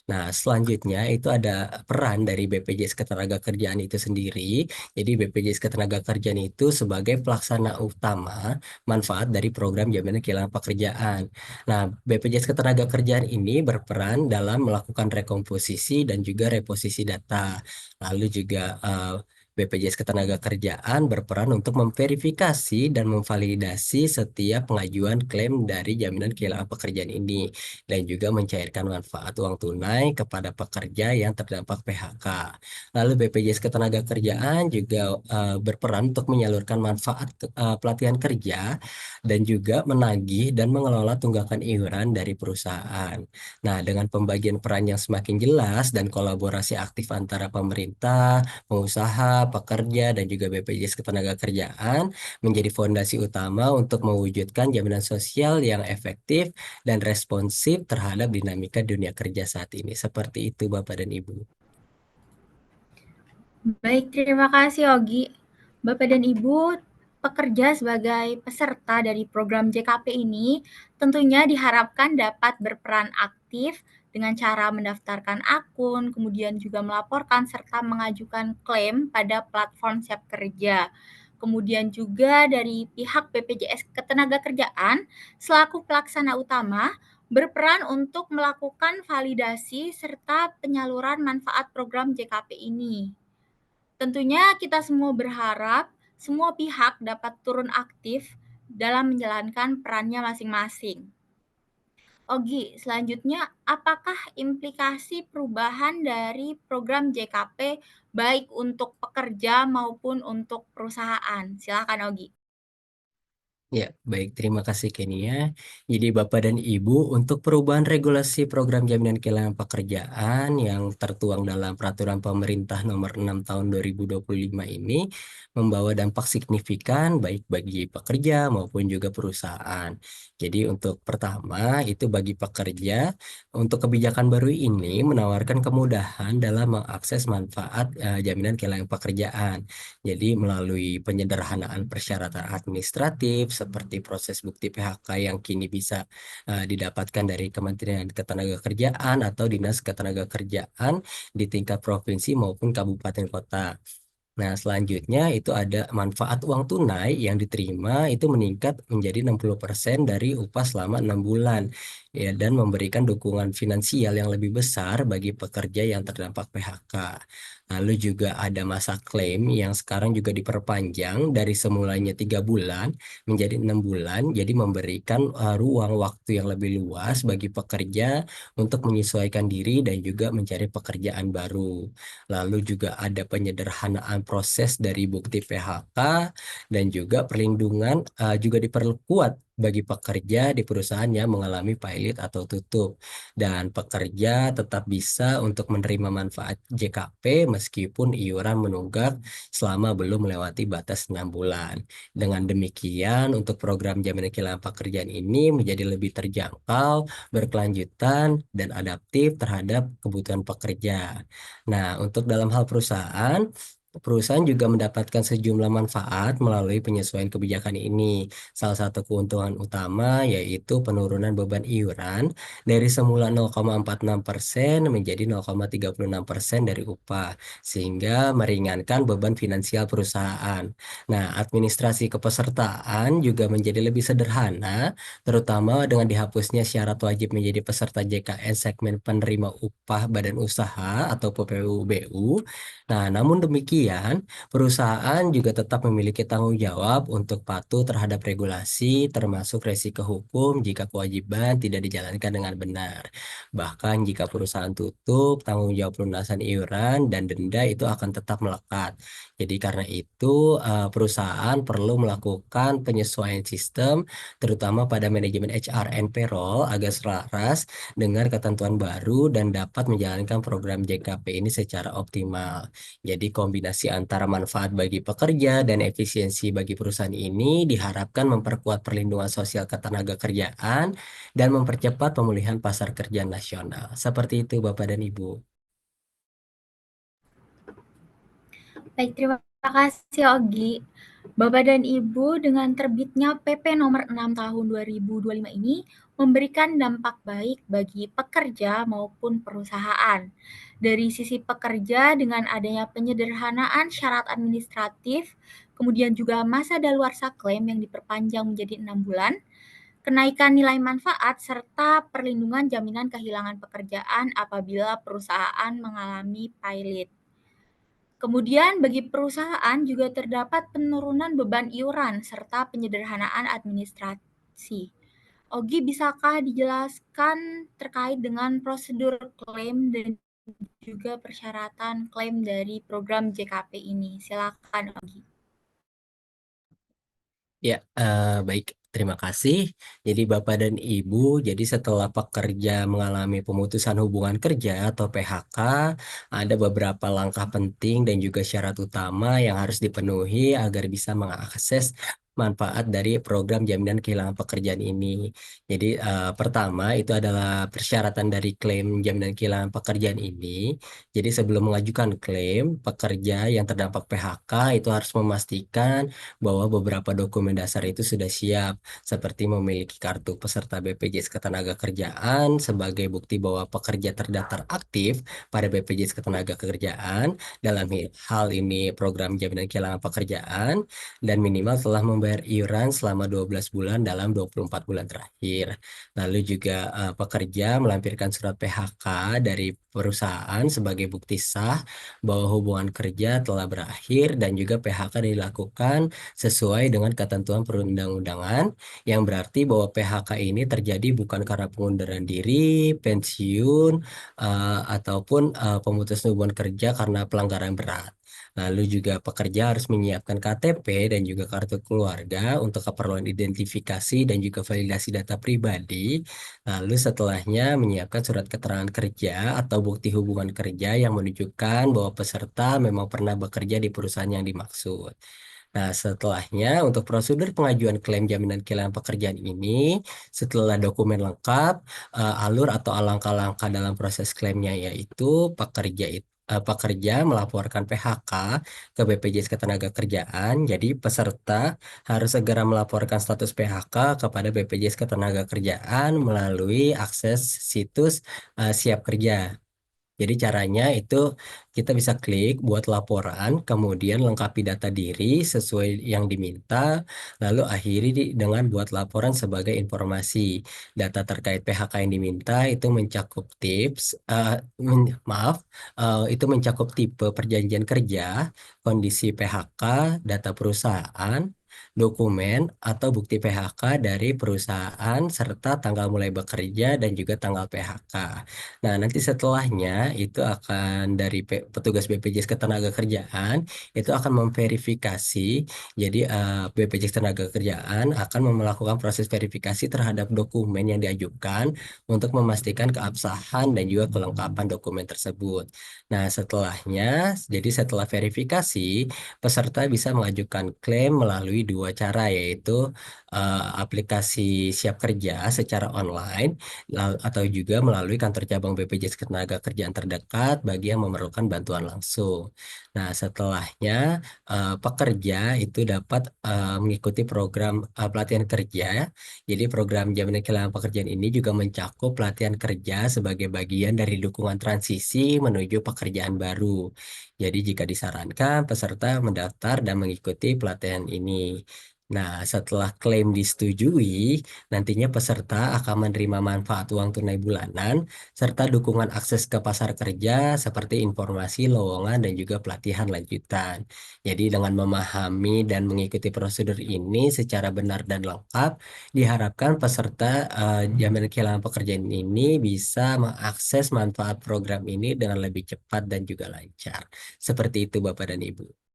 Nah, selanjutnya itu ada peran dari BPJS Ketenagakerjaan itu sendiri. Jadi BPJS Ketenagakerjaan itu sebagai pelaksana utama manfaat dari program jaminan kehilangan pekerjaan. Nah, BPJS Ketenagakerjaan ini berperan dalam melakukan rekomposisi dan juga reposisi data. Lalu juga BPJS Ketenagakerjaan berperan untuk memverifikasi dan memvalidasi setiap pengajuan klaim dari jaminan kehilangan pekerjaan ini, dan juga mencairkan manfaat uang tunai kepada pekerja yang terdampak PHK. Lalu BPJS Ketenagakerjaan juga berperan untuk menyalurkan manfaat pelatihan kerja dan juga menagih dan mengelola tunggakan iuran dari perusahaan. Nah, dengan pembagian peran yang semakin jelas dan kolaborasi aktif antara pemerintah, pengusaha, pekerja, dan juga BPJS Ketenagakerjaan menjadi fondasi utama untuk mewujudkan jaminan sosial yang efektif dan responsif terhadap dinamika dunia kerja saat ini. Seperti itu Bapak dan Ibu. Baik, terima kasih Ogi. Bapak dan Ibu, pekerja sebagai peserta dari program JKP ini tentunya diharapkan dapat berperan aktif dengan cara mendaftarkan akun, kemudian juga melaporkan serta mengajukan klaim pada platform Siap Kerja. Kemudian juga dari pihak BPJS Ketenagakerjaan selaku pelaksana utama berperan untuk melakukan validasi serta penyaluran manfaat program JKP ini. Tentunya kita semua berharap semua pihak dapat turun aktif dalam menjalankan perannya masing-masing. Ogi, selanjutnya apakah implikasi perubahan dari program JKP baik untuk pekerja maupun untuk perusahaan? Silakan Ogi. Ya, baik. Terima kasih Kenia. Jadi Bapak dan Ibu, untuk perubahan regulasi program jaminan kehilangan pekerjaan yang tertuang dalam Peraturan Pemerintah Nomor 6 Tahun 2025 ini membawa dampak signifikan baik bagi pekerja maupun juga perusahaan. Jadi untuk pertama itu bagi pekerja, untuk kebijakan baru ini menawarkan kemudahan dalam mengakses manfaat jaminan kehilangan pekerjaan. Jadi melalui penyederhanaan persyaratan administratif seperti proses bukti PHK yang kini bisa didapatkan dari Kementerian Ketenagakerjaan atau Dinas Ketenagakerjaan di tingkat provinsi maupun kabupaten kota. Nah, selanjutnya itu ada manfaat uang tunai yang diterima itu meningkat menjadi 60% dari upah selama 6 bulan. Ya, dan memberikan dukungan finansial yang lebih besar bagi pekerja yang terdampak PHK. Lalu juga ada masa klaim yang sekarang juga diperpanjang dari semulanya 3 bulan menjadi 6 bulan. Jadi memberikan ruang waktu yang lebih luas bagi pekerja untuk menyesuaikan diri dan juga mencari pekerjaan baru. Lalu juga ada penyederhanaan proses dari bukti PHK dan juga perlindungan juga diperkuat bagi pekerja di perusahaan yang mengalami pilot atau tutup. Dan pekerja tetap bisa untuk menerima manfaat JKP meskipun iuran menunggak selama belum melewati batas 6 bulan. Dengan demikian, untuk program jaminan kehilangan pekerjaan ini menjadi lebih terjangkau, berkelanjutan, dan adaptif terhadap kebutuhan pekerja. Nah, untuk dalam hal perusahaan, perusahaan juga mendapatkan sejumlah manfaat melalui penyesuaian kebijakan ini. Salah satu keuntungan utama yaitu penurunan beban iuran dari semula 0,46% menjadi 0,36% dari upah, sehingga meringankan beban finansial perusahaan. Nah, administrasi kepesertaan juga menjadi lebih sederhana, terutama dengan dihapusnya syarat wajib menjadi peserta JKN segmen penerima upah badan usaha atau PPUBU. Nah, namun demikian, perusahaan juga tetap memiliki tanggung jawab untuk patuh terhadap regulasi, termasuk resiko hukum jika kewajiban tidak dijalankan dengan benar. Bahkan jika perusahaan tutup, tanggung jawab pelunasan iuran dan denda itu akan tetap melekat. Jadi karena itu, perusahaan perlu melakukan penyesuaian sistem, terutama pada manajemen HR and payroll agar selaras dengan ketentuan baru dan dapat menjalankan program JKP ini secara optimal. Jadi kombinasi antara manfaat bagi pekerja dan efisiensi bagi perusahaan ini diharapkan memperkuat perlindungan sosial ketenagakerjaan dan mempercepat pemulihan pasar kerja nasional. Seperti itu Bapak dan Ibu. Baik, terima kasih Ogi. Bapak dan Ibu, dengan terbitnya PP nomor 6 tahun 2025 ini memberikan dampak baik bagi pekerja maupun perusahaan. Dari sisi pekerja dengan adanya penyederhanaan syarat administratif, kemudian juga masa daluarsa klaim yang diperpanjang menjadi 6 bulan, kenaikan nilai manfaat serta perlindungan jaminan kehilangan pekerjaan apabila perusahaan mengalami pilot. Kemudian bagi perusahaan juga terdapat penurunan beban iuran serta penyederhanaan administrasi. Ogi, bisakah dijelaskan terkait dengan prosedur klaim dan juga persyaratan klaim dari program JKP ini? Silakan Ogi. Ya, baik. Terima kasih. Jadi Bapak dan Ibu, jadi setelah pekerja mengalami pemutusan hubungan kerja atau PHK, ada beberapa langkah penting dan juga syarat utama yang harus dipenuhi agar bisa mengakses manfaat dari program jaminan kehilangan pekerjaan ini. Jadi pertama itu adalah persyaratan dari klaim jaminan kehilangan pekerjaan ini. Jadi sebelum mengajukan klaim, pekerja yang terdampak PHK itu harus memastikan bahwa beberapa dokumen dasar itu sudah siap, seperti memiliki kartu peserta BPJS Ketenagakerjaan sebagai bukti bahwa pekerja terdaftar aktif pada BPJS Ketenagakerjaan, dalam hal ini program jaminan kehilangan pekerjaan, dan minimal telah membayar iuran selama 12 bulan dalam 24 bulan terakhir. Lalu juga pekerja melampirkan surat PHK dari perusahaan sebagai bukti sah bahwa hubungan kerja telah berakhir dan juga PHK dilakukan sesuai dengan ketentuan perundang-undangan, yang berarti bahwa PHK ini terjadi bukan karena pengunduran diri, pensiun, ataupun pemutusan hubungan kerja karena pelanggaran berat. Lalu juga pekerja harus menyiapkan KTP dan juga kartu keluarga untuk keperluan identifikasi dan juga validasi data pribadi. Lalu setelahnya menyiapkan surat keterangan kerja atau bukti hubungan kerja yang menunjukkan bahwa peserta memang pernah bekerja di perusahaan yang dimaksud. Nah, setelahnya untuk prosedur pengajuan klaim jaminan kehilangan pekerjaan ini, setelah dokumen lengkap, alur atau langkah-langkah dalam proses klaimnya yaitu pekerja melaporkan PHK ke BPJS Ketenagakerjaan. Jadi peserta harus segera melaporkan status PHK kepada BPJS Ketenagakerjaan melalui akses situs Siap Kerja. Jadi caranya itu kita bisa klik buat laporan, kemudian lengkapi data diri sesuai yang diminta, lalu akhiri dengan buat laporan sebagai informasi. Data terkait PHK yang diminta itu mencakup itu mencakup tipe perjanjian kerja, kondisi PHK, data perusahaan, dokumen atau bukti PHK dari perusahaan, serta tanggal mulai bekerja dan juga tanggal PHK. Nah, nanti setelahnya itu akan dari petugas BPJS Ketenagakerjaan itu akan memverifikasi. Jadi BPJS Ketenagakerjaan akan melakukan proses verifikasi terhadap dokumen yang diajukan untuk memastikan keabsahan dan juga kelengkapan dokumen tersebut. Nah, jadi setelah verifikasi, peserta bisa mengajukan klaim melalui dua cara, yaitu aplikasi Siap Kerja secara online atau juga melalui kantor cabang BPJS Ketenagakerjaan terdekat bagi yang memerlukan bantuan langsung. Nah, setelahnya pekerja itu dapat mengikuti program pelatihan kerja. Jadi program jaminan kehilangan pekerjaan ini juga mencakup pelatihan kerja sebagai bagian dari dukungan transisi menuju pekerjaan baru. Jadi jika disarankan peserta mendaftar dan mengikuti pelatihan ini. Nah, setelah klaim disetujui, nantinya peserta akan menerima manfaat uang tunai bulanan serta dukungan akses ke pasar kerja seperti informasi lowongan dan juga pelatihan lanjutan. Jadi dengan memahami dan mengikuti prosedur ini secara benar dan lengkap, diharapkan peserta jaminan kehilangan pekerjaan ini bisa mengakses manfaat program ini dengan lebih cepat dan juga lancar. Seperti itu Bapak dan Ibu.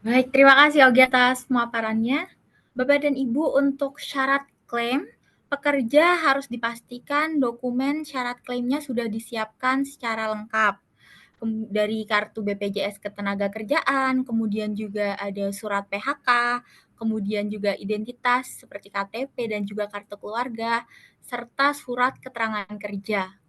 Baik, terima kasih Ogi atas pemaparannya. Bapak dan Ibu, untuk syarat klaim, pekerja harus dipastikan dokumen syarat klaimnya sudah disiapkan secara lengkap. Dari kartu BPJS Ketenagakerjaan, kemudian juga ada surat PHK, kemudian juga identitas seperti KTP dan juga kartu keluarga, serta surat keterangan kerja.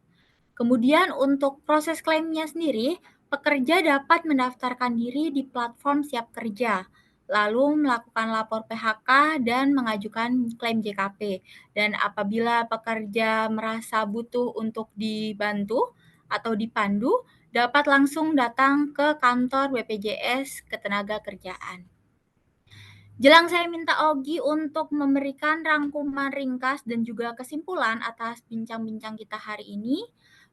Kemudian untuk proses klaimnya sendiri, pekerja dapat mendaftarkan diri di platform Siap Kerja, lalu melakukan lapor PHK dan mengajukan klaim JKP. Dan apabila pekerja merasa butuh untuk dibantu atau dipandu, dapat langsung datang ke kantor BPJS Ketenagakerjaan. Jelang saya minta Ogi untuk memberikan rangkuman ringkas dan juga kesimpulan atas bincang-bincang kita hari ini.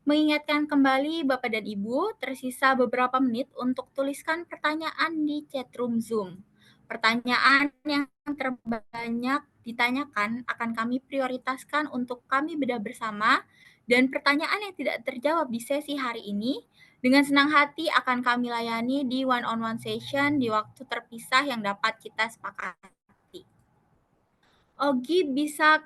Mengingatkan kembali Bapak dan Ibu, tersisa beberapa menit untuk tuliskan pertanyaan di chatroom Zoom. Pertanyaan yang terbanyak ditanyakan akan kami prioritaskan untuk kami bedah bersama, dan pertanyaan yang tidak terjawab di sesi hari ini dengan senang hati akan kami layani di one-on-one session di waktu terpisah yang dapat kita sepakati. Ogi bisa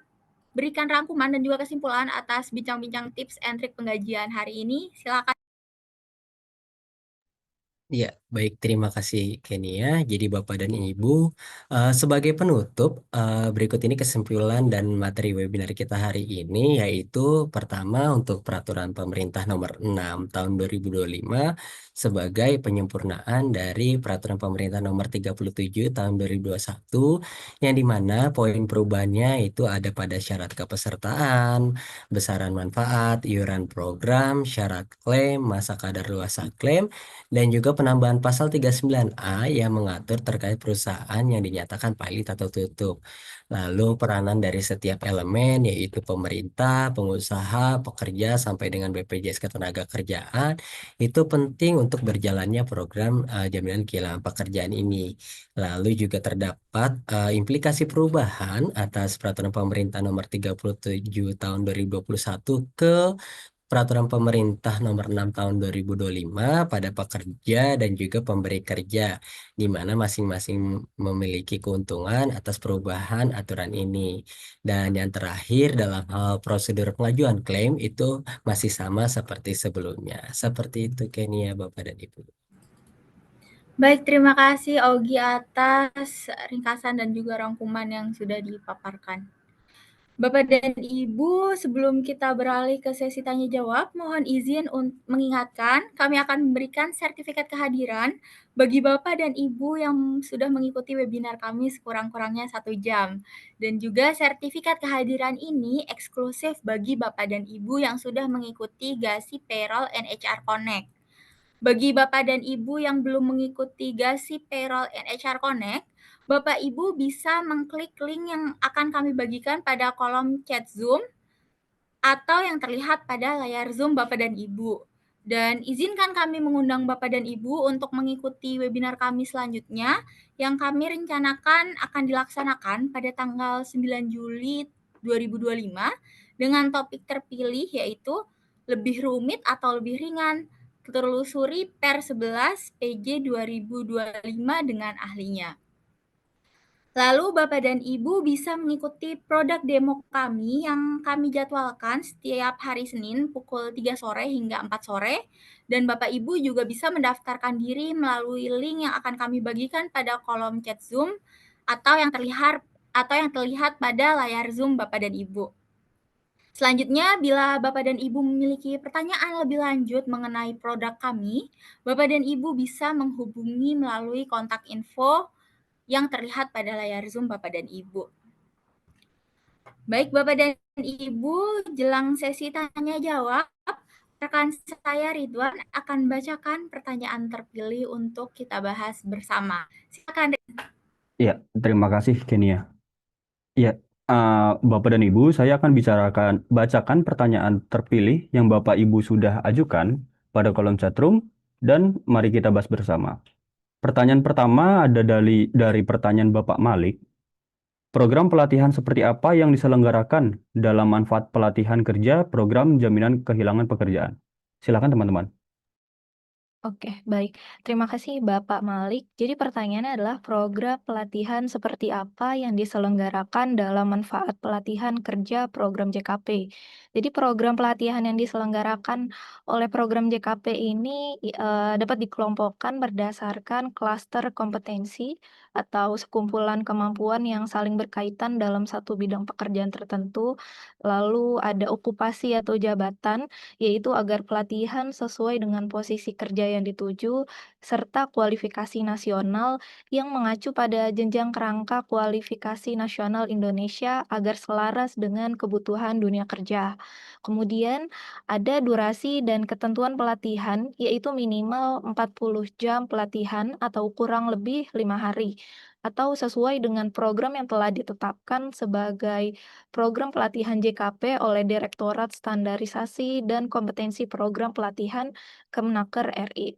berikan rangkuman dan juga kesimpulan atas bincang-bincang tips and trik penggajian hari ini. Silakan. Ya, baik. Terima kasih, Kenia. Jadi, Bapak dan Ibu, sebagai penutup, berikut ini kesimpulan dan materi webinar kita hari ini, yaitu pertama untuk Peraturan Pemerintah Nomor 6 Tahun 2025 sebagai penyempurnaan dari Peraturan Pemerintah Nomor 37 Tahun 2021, yang dimana poin perubahannya itu ada pada syarat kepesertaan, besaran manfaat, iuran program, syarat klaim, masa kadaluarsa klaim, dan juga penambahan pasal 39A yang mengatur terkait perusahaan yang dinyatakan pilot atau tutup. Lalu peranan dari setiap elemen yaitu pemerintah, pengusaha, pekerja sampai dengan BPJS Ketenagakerjaan itu penting untuk berjalannya program jaminan kehilangan pekerjaan ini. Lalu juga terdapat implikasi perubahan atas Peraturan Pemerintah Nomor 37 Tahun 2021 ke Peraturan Pemerintah Nomor 6 Tahun 2025 pada pekerja dan juga pemberi kerja, di mana masing-masing memiliki keuntungan atas perubahan aturan ini. Dan yang terakhir dalam hal prosedur pengajuan klaim itu masih sama seperti sebelumnya. Seperti itu, Kenia, Bapak dan Ibu. Baik, terima kasih Augie atas ringkasan dan juga rangkuman yang sudah dipaparkan. Bapak dan Ibu, sebelum kita beralih ke sesi tanya jawab, mohon izin untuk mengingatkan kami akan memberikan sertifikat kehadiran bagi Bapak dan Ibu yang sudah mengikuti webinar kami sekurang-kurangnya 1 jam. Dan juga sertifikat kehadiran ini eksklusif bagi Bapak dan Ibu yang sudah mengikuti GASI Payroll and HR Connect. Bagi Bapak dan Ibu yang belum mengikuti GASI Payroll and HR Connect, Bapak Ibu bisa mengklik link yang akan kami bagikan pada kolom chat Zoom atau yang terlihat pada layar Zoom Bapak dan Ibu. Dan izinkan kami mengundang Bapak dan Ibu untuk mengikuti webinar kami selanjutnya yang kami rencanakan akan dilaksanakan pada tanggal 9 Juli 2025 dengan topik terpilih yaitu lebih rumit atau lebih ringan, telusuri Per 11 PJ 2025 dengan ahlinya. Lalu Bapak dan Ibu bisa mengikuti produk demo kami yang kami jadwalkan setiap hari Senin pukul 3 sore hingga 4 sore. Dan Bapak Ibu juga bisa mendaftarkan diri melalui link yang akan kami bagikan pada kolom chat Zoom atau yang terlihat pada layar Zoom Bapak dan Ibu. Selanjutnya, bila Bapak dan Ibu memiliki pertanyaan lebih lanjut mengenai produk kami, Bapak dan Ibu bisa menghubungi melalui kontak info yang terlihat pada layar Zoom Bapak dan Ibu. Baik Bapak dan Ibu, jelang sesi tanya jawab, rekan saya Ridwan akan bacakan pertanyaan terpilih untuk kita bahas bersama. Silakan. Ya, terima kasih Kenia. Ya, Bapak dan Ibu, saya akan bacakan pertanyaan terpilih yang Bapak Ibu sudah ajukan pada kolom chatroom dan mari kita bahas bersama. Pertanyaan pertama ada dari pertanyaan Bapak Malik. Program pelatihan seperti apa yang diselenggarakan dalam manfaat pelatihan kerja program jaminan kehilangan pekerjaan? Silakan teman-teman. Oke, baik. Terima kasih Bapak Malik. Jadi pertanyaannya adalah program pelatihan seperti apa yang diselenggarakan dalam manfaat pelatihan kerja program JKP. Jadi program pelatihan yang diselenggarakan oleh program JKP ini dapat dikelompokkan berdasarkan klaster kompetensi atau sekumpulan kemampuan yang saling berkaitan dalam satu bidang pekerjaan tertentu. Lalu ada okupasi atau jabatan, yaitu agar pelatihan sesuai dengan posisi kerja yang dituju, serta kualifikasi nasional yang mengacu pada jenjang kerangka kualifikasi nasional Indonesia agar selaras dengan kebutuhan dunia kerja. Kemudian ada durasi dan ketentuan pelatihan, yaitu minimal 40 jam pelatihan atau kurang lebih 5 hari, atau sesuai dengan program yang telah ditetapkan sebagai program pelatihan JKP oleh Direktorat Standarisasi dan Kompetensi Program Pelatihan Kemenaker RI.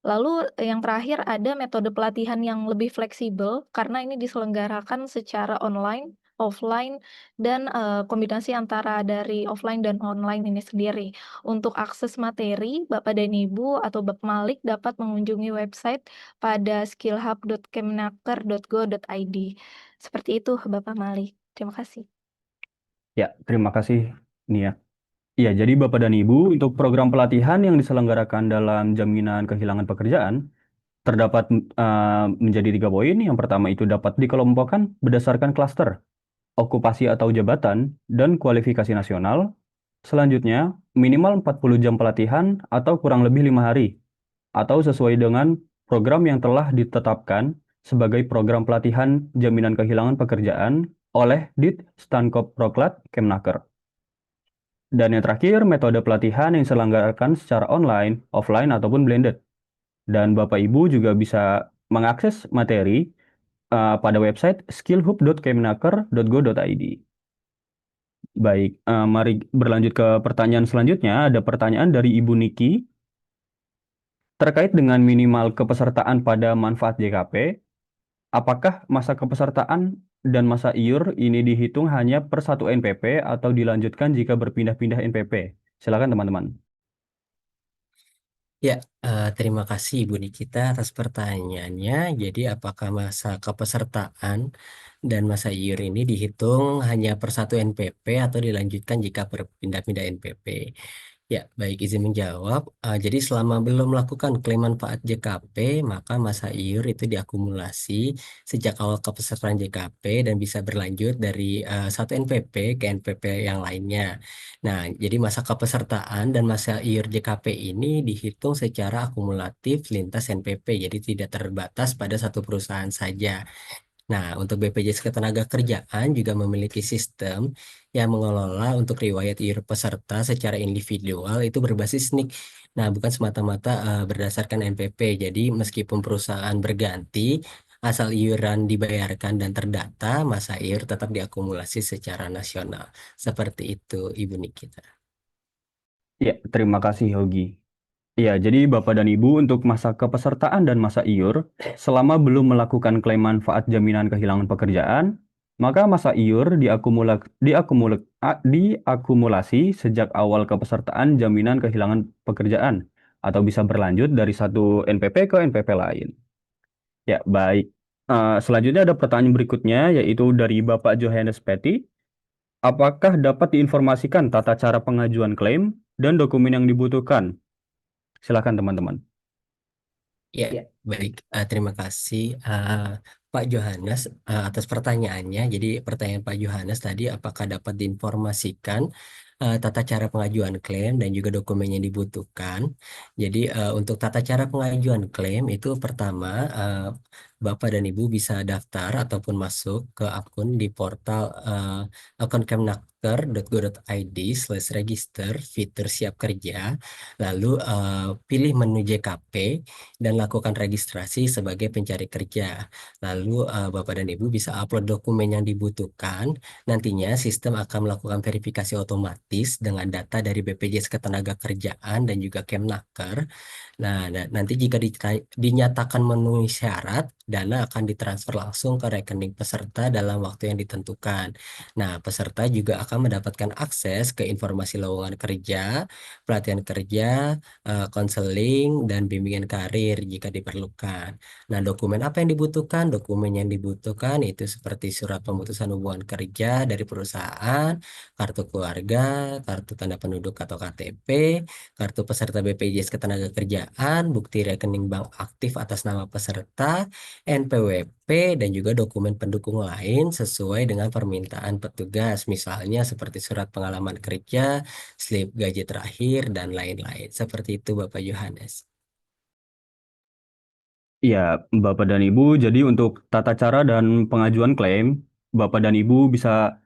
Lalu yang terakhir ada metode pelatihan yang lebih fleksibel karena ini diselenggarakan secara online, offline, dan kombinasi antara dari offline dan online ini sendiri. Untuk akses materi, Bapak dan Ibu atau Bapak Malik dapat mengunjungi website pada skillhub.kemenaker.go.id. Seperti itu Bapak Malik. Terima kasih. Ya, terima kasih Nia. Iya, jadi Bapak dan Ibu, untuk program pelatihan yang diselenggarakan dalam jaminan kehilangan pekerjaan, terdapat menjadi 3 poin. Yang pertama itu dapat dikelompokkan berdasarkan klaster, okupasi atau jabatan, dan kualifikasi nasional. Selanjutnya, minimal 40 jam pelatihan atau kurang lebih 5 hari, atau sesuai dengan program yang telah ditetapkan sebagai program pelatihan jaminan kehilangan pekerjaan oleh Dit Stankop-Proklat Kemnaker. Dan yang terakhir, metode pelatihan yang diselenggarakan secara online, offline, ataupun blended. Dan Bapak Ibu juga bisa mengakses materi pada website skillhub.kemenaker.go.id. Baik, mari berlanjut ke pertanyaan selanjutnya. Ada pertanyaan dari Ibu Niki terkait dengan minimal kepesertaan pada manfaat JKP. Apakah masa kepesertaan dan masa iur ini dihitung hanya per 1 NPP atau dilanjutkan jika berpindah-pindah NPP? Silakan teman-teman. Ya, terima kasih Ibu Nikita atas pertanyaannya. Jadi, apakah masa kepesertaan dan masa iur ini dihitung hanya per 1 NPP atau dilanjutkan jika berpindah-pindah NPP? Ya, baik izin menjawab. Jadi selama belum melakukan klaim manfaat JKP, maka masa iur itu diakumulasi sejak awal kepesertaan JKP dan bisa berlanjut dari 1 NPP ke NPP yang lainnya. Nah, jadi masa kepesertaan dan masa iur JKP ini dihitung secara akumulatif lintas NPP, jadi tidak terbatas pada satu perusahaan saja. Nah, untuk BPJS Ketenagakerjaan juga memiliki sistem yang mengelola untuk riwayat iur peserta secara individual itu berbasis NIK. Nah, bukan semata-mata berdasarkan NPP. Jadi, meskipun perusahaan berganti, asal iuran dibayarkan dan terdata, masa iur tetap diakumulasi secara nasional. Seperti itu, Ibu Nikita. Ya, terima kasih Yogi. Ya, jadi Bapak dan Ibu untuk masa kepesertaan dan masa iur, selama belum melakukan klaim manfaat jaminan kehilangan pekerjaan, maka masa iur diakumulasi sejak awal kepesertaan jaminan kehilangan pekerjaan, atau bisa berlanjut dari 1 NPP ke NPP lain. Ya, baik. Selanjutnya ada pertanyaan berikutnya, yaitu dari Bapak Johannes Petty. Apakah dapat diinformasikan tata cara pengajuan klaim dan dokumen yang dibutuhkan? Silakan teman-teman. Ya, baik. Terima kasih Pak Johannes atas pertanyaannya. Jadi pertanyaan Pak Johannes tadi, apakah dapat diinformasikan tata cara pengajuan klaim dan juga dokumen yang dibutuhkan. Jadi untuk tata cara pengajuan klaim itu pertama Bapak dan Ibu bisa daftar ataupun masuk ke akun di portal akun kemnaker.go.id/register fitur siap kerja. Lalu pilih menu JKP dan lakukan registrasi sebagai pencari kerja. Lalu Bapak dan Ibu bisa upload dokumen yang dibutuhkan. Nantinya sistem akan melakukan verifikasi otomatis dengan data dari BPJS Ketenagakerjaan dan juga Kemnaker. Nah, nanti jika dinyatakan memenuhi syarat, dana akan ditransfer langsung ke rekening peserta dalam waktu yang ditentukan. Nah, peserta juga akan mendapatkan akses ke informasi lowongan kerja, pelatihan kerja, konseling, dan bimbingan karir jika diperlukan. Nah, dokumen apa yang dibutuhkan? Dokumen yang dibutuhkan itu seperti surat pemutusan hubungan kerja dari perusahaan, kartu keluarga, kartu tanda penduduk atau KTP, kartu peserta BPJS Ketenagakerjaan, bukti rekening bank aktif atas nama peserta, NPWP, dan juga dokumen pendukung lain sesuai dengan permintaan petugas, misalnya seperti surat pengalaman kerja, slip gaji terakhir, dan lain-lain. Seperti itu, Bapak Yohanes. Iya, Bapak dan Ibu, jadi untuk tata cara dan pengajuan klaim, Bapak dan Ibu bisa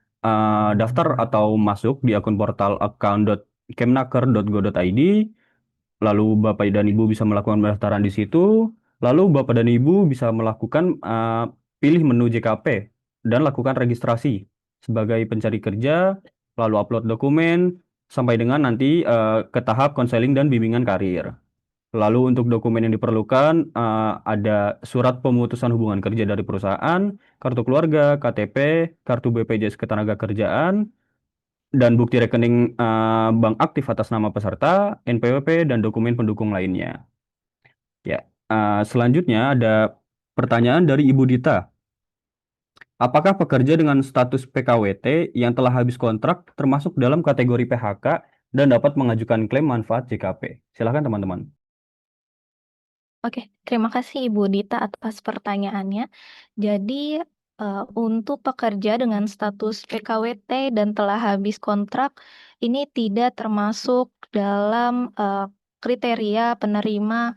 daftar atau masuk di akun portal account.kemnaker.go.id, lalu Bapak dan Ibu bisa melakukan pendaftaran di situ, lalu Bapak dan Ibu bisa melakukan pilih menu JKP dan lakukan registrasi sebagai pencari kerja, lalu upload dokumen, sampai dengan nanti ke tahap konseling dan bimbingan karir. Lalu untuk dokumen yang diperlukan ada surat pemutusan hubungan kerja dari perusahaan, kartu keluarga, KTP, kartu BPJS Ketenagakerjaan, dan bukti rekening bank aktif atas nama peserta, NPWP, dan dokumen pendukung lainnya. Ya, selanjutnya ada pertanyaan dari Ibu Dita. Apakah pekerja dengan status PKWT yang telah habis kontrak termasuk dalam kategori PHK dan dapat mengajukan klaim manfaat JKP. Silakan teman-teman. Oke, terima kasih Ibu Dita atas pertanyaannya. Jadi, untuk pekerja dengan status PKWT dan telah habis kontrak, ini tidak termasuk dalam, kriteria penerima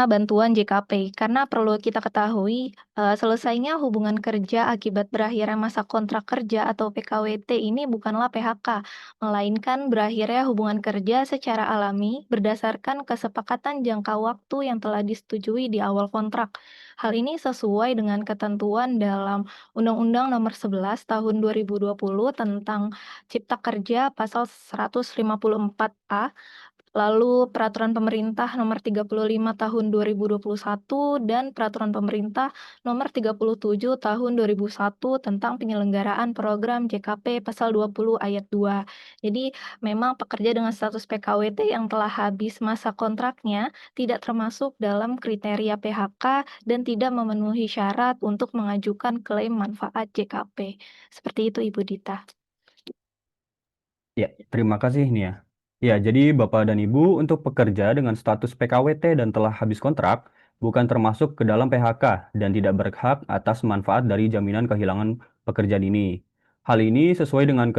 bantuan JKP. Karena perlu kita ketahui, selesainya hubungan kerja akibat berakhirnya masa kontrak kerja atau PKWT ini bukanlah PHK, melainkan berakhirnya hubungan kerja secara alami berdasarkan kesepakatan jangka waktu yang telah disetujui di awal kontrak. Hal ini sesuai dengan ketentuan dalam Undang-Undang Nomor 11 Tahun 2020 tentang Cipta Kerja Pasal 154A. Lalu Peraturan Pemerintah Nomor 35 Tahun 2021 dan Peraturan Pemerintah Nomor 37 Tahun 2001 tentang penyelenggaraan program JKP Pasal 20 Ayat 2. Jadi memang pekerja dengan status PKWT yang telah habis masa kontraknya tidak termasuk dalam kriteria PHK dan tidak memenuhi syarat untuk mengajukan klaim manfaat JKP. Seperti itu Ibu Dita. Ya, terima kasih Nia. Ya, jadi Bapak dan Ibu untuk pekerja dengan status PKWT dan telah habis kontrak bukan termasuk ke dalam PHK dan tidak berhak atas manfaat dari jaminan kehilangan pekerjaan ini. Hal ini sesuai dengan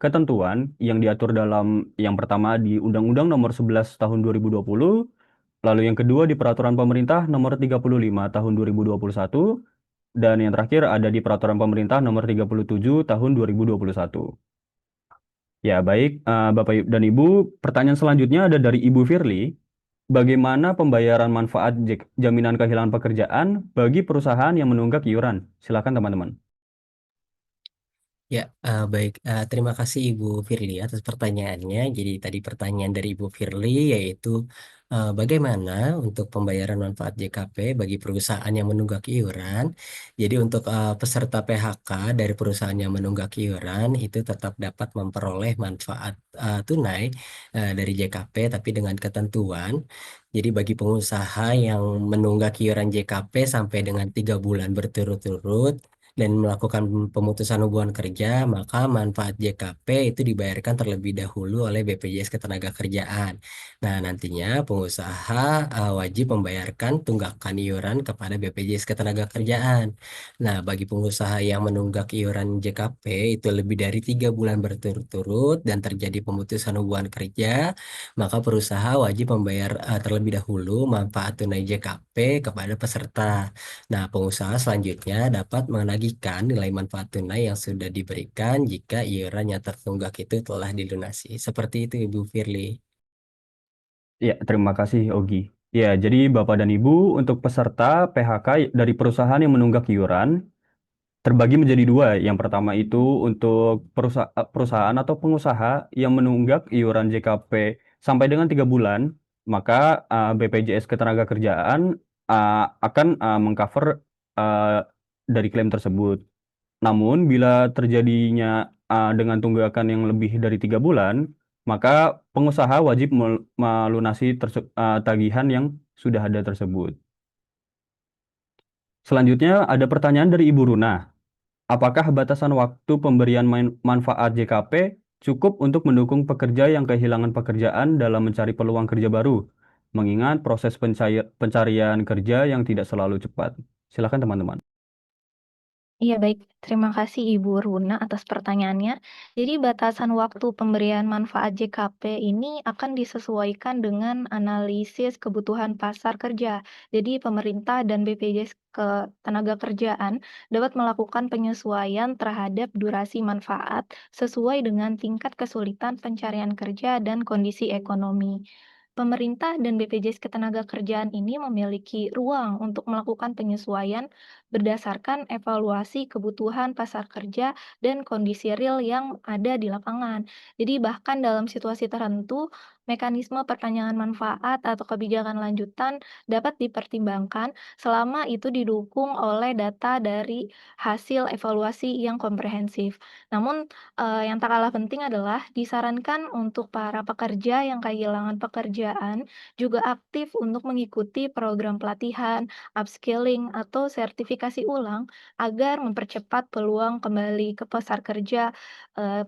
ketentuan yang diatur dalam yang pertama di Undang-Undang Nomor 11 Tahun 2020, lalu yang kedua di Peraturan Pemerintah Nomor 35 Tahun 2021, dan yang terakhir ada di Peraturan Pemerintah Nomor 37 Tahun 2021. Ya, baik, Bapak dan Ibu. Pertanyaan selanjutnya ada dari Ibu Firly. Bagaimana pembayaran manfaat jaminan kehilangan pekerjaan bagi perusahaan yang menunggak iuran? Silakan teman-teman. Ya, baik. Terima kasih Ibu Firly atas pertanyaannya. Jadi tadi pertanyaan dari Ibu Firly yaitu bagaimana untuk pembayaran manfaat JKP bagi perusahaan yang menunggak iuran. Jadi untuk peserta PHK dari perusahaan yang menunggak iuran itu tetap dapat memperoleh manfaat tunai dari JKP tapi dengan ketentuan. Jadi bagi pengusaha yang menunggak iuran JKP sampai dengan 3 bulan berturut-turut dan melakukan pemutusan hubungan kerja, maka manfaat JKP itu dibayarkan terlebih dahulu oleh BPJS Ketenagakerjaan. Nah, nantinya pengusaha wajib membayarkan tunggakan iuran kepada BPJS Ketenagakerjaan. Nah, bagi pengusaha yang menunggak iuran JKP itu lebih dari 3 bulan berturut-turut dan terjadi pemutusan hubungan kerja, maka perusaha wajib membayar terlebih dahulu manfaat tunai JKP kepada peserta. Nah, pengusaha selanjutnya dapat menagihkan nilai manfaat tunai yang sudah diberikan jika iuran yang tertunggak itu telah dilunasi. Seperti itu, Ibu Firly. Ya, terima kasih Ogi. Ya, jadi Bapak dan Ibu untuk peserta PHK dari perusahaan yang menunggak iuran terbagi menjadi dua. Yang pertama itu untuk perusahaan atau pengusaha yang menunggak iuran JKP sampai dengan 3 bulan, maka BPJS Ketenagakerjaan akan mengcover uh, dari klaim tersebut. Namun, bila terjadinya dengan tunggakan yang lebih dari 3 bulan, maka pengusaha wajib melunasi tagihan yang sudah ada tersebut. Selanjutnya, ada pertanyaan dari Ibu Runa. Apakah batasan waktu pemberian manfaat JKP cukup untuk mendukung pekerja yang kehilangan pekerjaan dalam mencari peluang kerja baru, mengingat proses pencarian kerja yang tidak selalu cepat? Silakan teman-teman. Iya baik, terima kasih Ibu Runa atas pertanyaannya. Jadi batasan waktu pemberian manfaat JKP ini akan disesuaikan dengan analisis kebutuhan pasar kerja. Jadi pemerintah dan BPJS Ketenagakerjaan dapat melakukan penyesuaian terhadap durasi manfaat sesuai dengan tingkat kesulitan pencarian kerja dan kondisi ekonomi. Pemerintah dan BPJS Ketenagakerjaan ini memiliki ruang untuk melakukan penyesuaian berdasarkan evaluasi kebutuhan pasar kerja dan kondisi real yang ada di lapangan. Jadi bahkan dalam situasi tertentu, mekanisme perpanjangan manfaat atau kebijakan lanjutan dapat dipertimbangkan selama itu didukung oleh data dari hasil evaluasi yang komprehensif. Namun, yang tak kalah penting adalah disarankan untuk para pekerja yang kehilangan pekerjaan juga aktif untuk mengikuti program pelatihan, upskilling, atau sertifikasi diverifikasi ulang agar mempercepat peluang kembali ke pasar kerja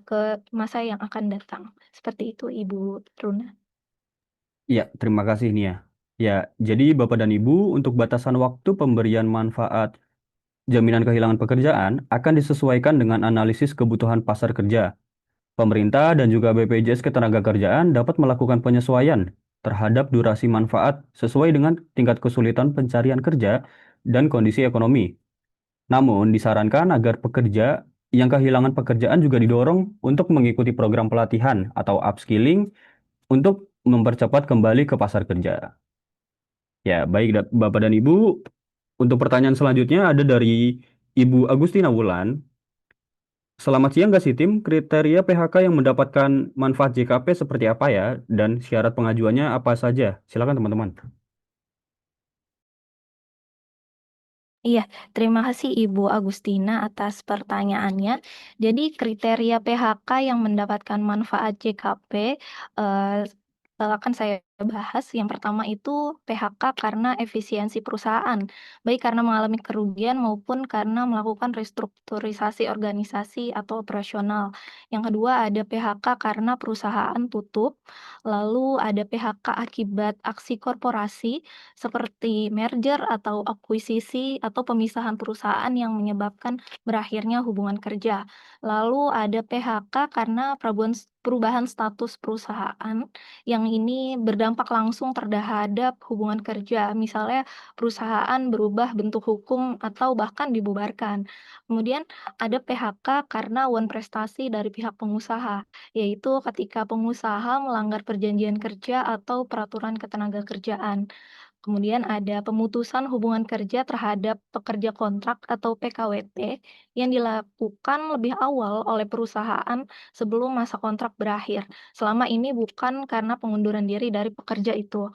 ke masa yang akan datang. Seperti itu, Ibu Runa. Ya, terima kasih Nia. Ya, jadi Bapak dan Ibu, untuk batasan waktu pemberian manfaat jaminan kehilangan pekerjaan akan disesuaikan dengan analisis kebutuhan pasar kerja. Pemerintah dan juga BPJS Ketenagakerjaan dapat melakukan penyesuaian terhadap durasi manfaat sesuai dengan tingkat kesulitan pencarian kerja dan kondisi ekonomi. Namun, disarankan agar pekerja yang kehilangan pekerjaan juga didorong untuk mengikuti program pelatihan atau upskilling untuk mempercepat kembali ke pasar kerja. Ya, baik Bapak dan Ibu. Untuk pertanyaan selanjutnya ada dari Ibu Agustina Wulan. Selamat siang Kak Sitim, kriteria PHK yang mendapatkan manfaat JKP seperti apa ya? Dan syarat pengajuannya apa saja? Silakan teman-teman. Iya, terima kasih Ibu Agustina atas pertanyaannya. Jadi kriteria PHK yang mendapatkan manfaat JKP akan saya bahas. Yang pertama itu PHK karena efisiensi perusahaan, baik karena mengalami kerugian maupun karena melakukan restrukturisasi organisasi atau operasional. Yang kedua ada PHK karena perusahaan tutup, lalu ada PHK akibat aksi korporasi seperti merger atau akuisisi atau pemisahan perusahaan yang menyebabkan berakhirnya hubungan kerja. Lalu ada PHK karena perubahan status perusahaan yang ini berdampak langsung terhadap hubungan kerja. Misalnya perusahaan berubah bentuk hukum atau bahkan dibubarkan. Kemudian ada PHK karena wan prestasi dari pihak pengusaha, yaitu ketika pengusaha melanggar perjanjian kerja atau peraturan ketenagakerjaan. Kemudian ada pemutusan hubungan kerja terhadap pekerja kontrak atau PKWT yang dilakukan lebih awal oleh perusahaan sebelum masa kontrak berakhir. Selama ini bukan karena pengunduran diri dari pekerja itu.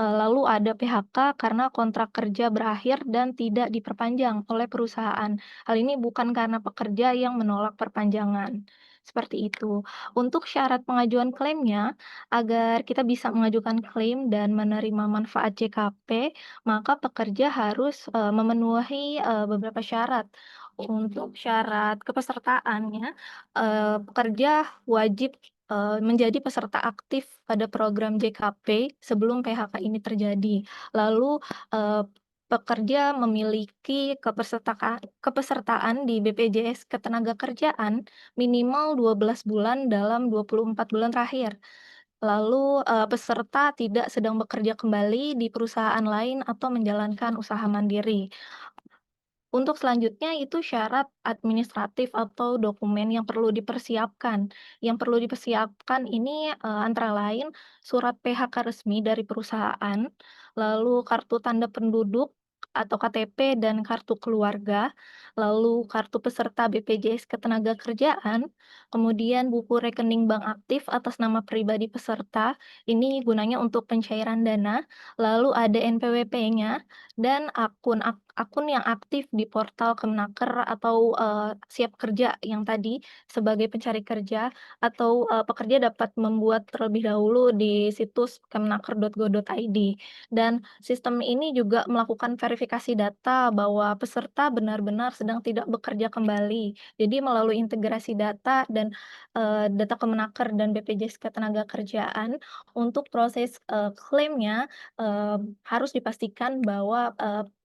Lalu ada PHK karena kontrak kerja berakhir dan tidak diperpanjang oleh perusahaan. Hal ini bukan karena pekerja yang menolak perpanjangan. Seperti itu. Untuk syarat pengajuan klaimnya, agar kita bisa mengajukan klaim dan menerima manfaat JKP, maka pekerja harus memenuhi beberapa syarat. Untuk syarat kepesertaannya, pekerja wajib menjadi peserta aktif pada program JKP sebelum PHK ini terjadi. Lalu, pekerja memiliki kepesertaan di BPJS Ketenagakerjaan minimal 12 bulan dalam 24 bulan terakhir. Lalu, peserta tidak sedang bekerja kembali di perusahaan lain atau menjalankan usaha mandiri. Untuk selanjutnya itu syarat administratif atau dokumen yang perlu dipersiapkan. Yang perlu dipersiapkan ini, antara lain surat PHK resmi dari perusahaan, lalu kartu tanda penduduk atau KTP dan kartu keluarga, lalu kartu peserta BPJS Ketenagakerjaan, kemudian buku rekening bank aktif atas nama pribadi peserta, ini gunanya untuk pencairan dana, lalu ada NPWP-nya, dan akun yang aktif di portal Kemenaker atau, Siap Kerja yang tadi sebagai pencari kerja atau, pekerja dapat membuat terlebih dahulu di situs kemenaker.go.id. Dan sistem ini juga melakukan verifikasi data bahwa peserta benar-benar sedang tidak bekerja kembali. Jadi melalui integrasi data dan, data Kemenaker dan BPJS Ketenagakerjaan untuk proses, klaimnya harus dipastikan bahwa,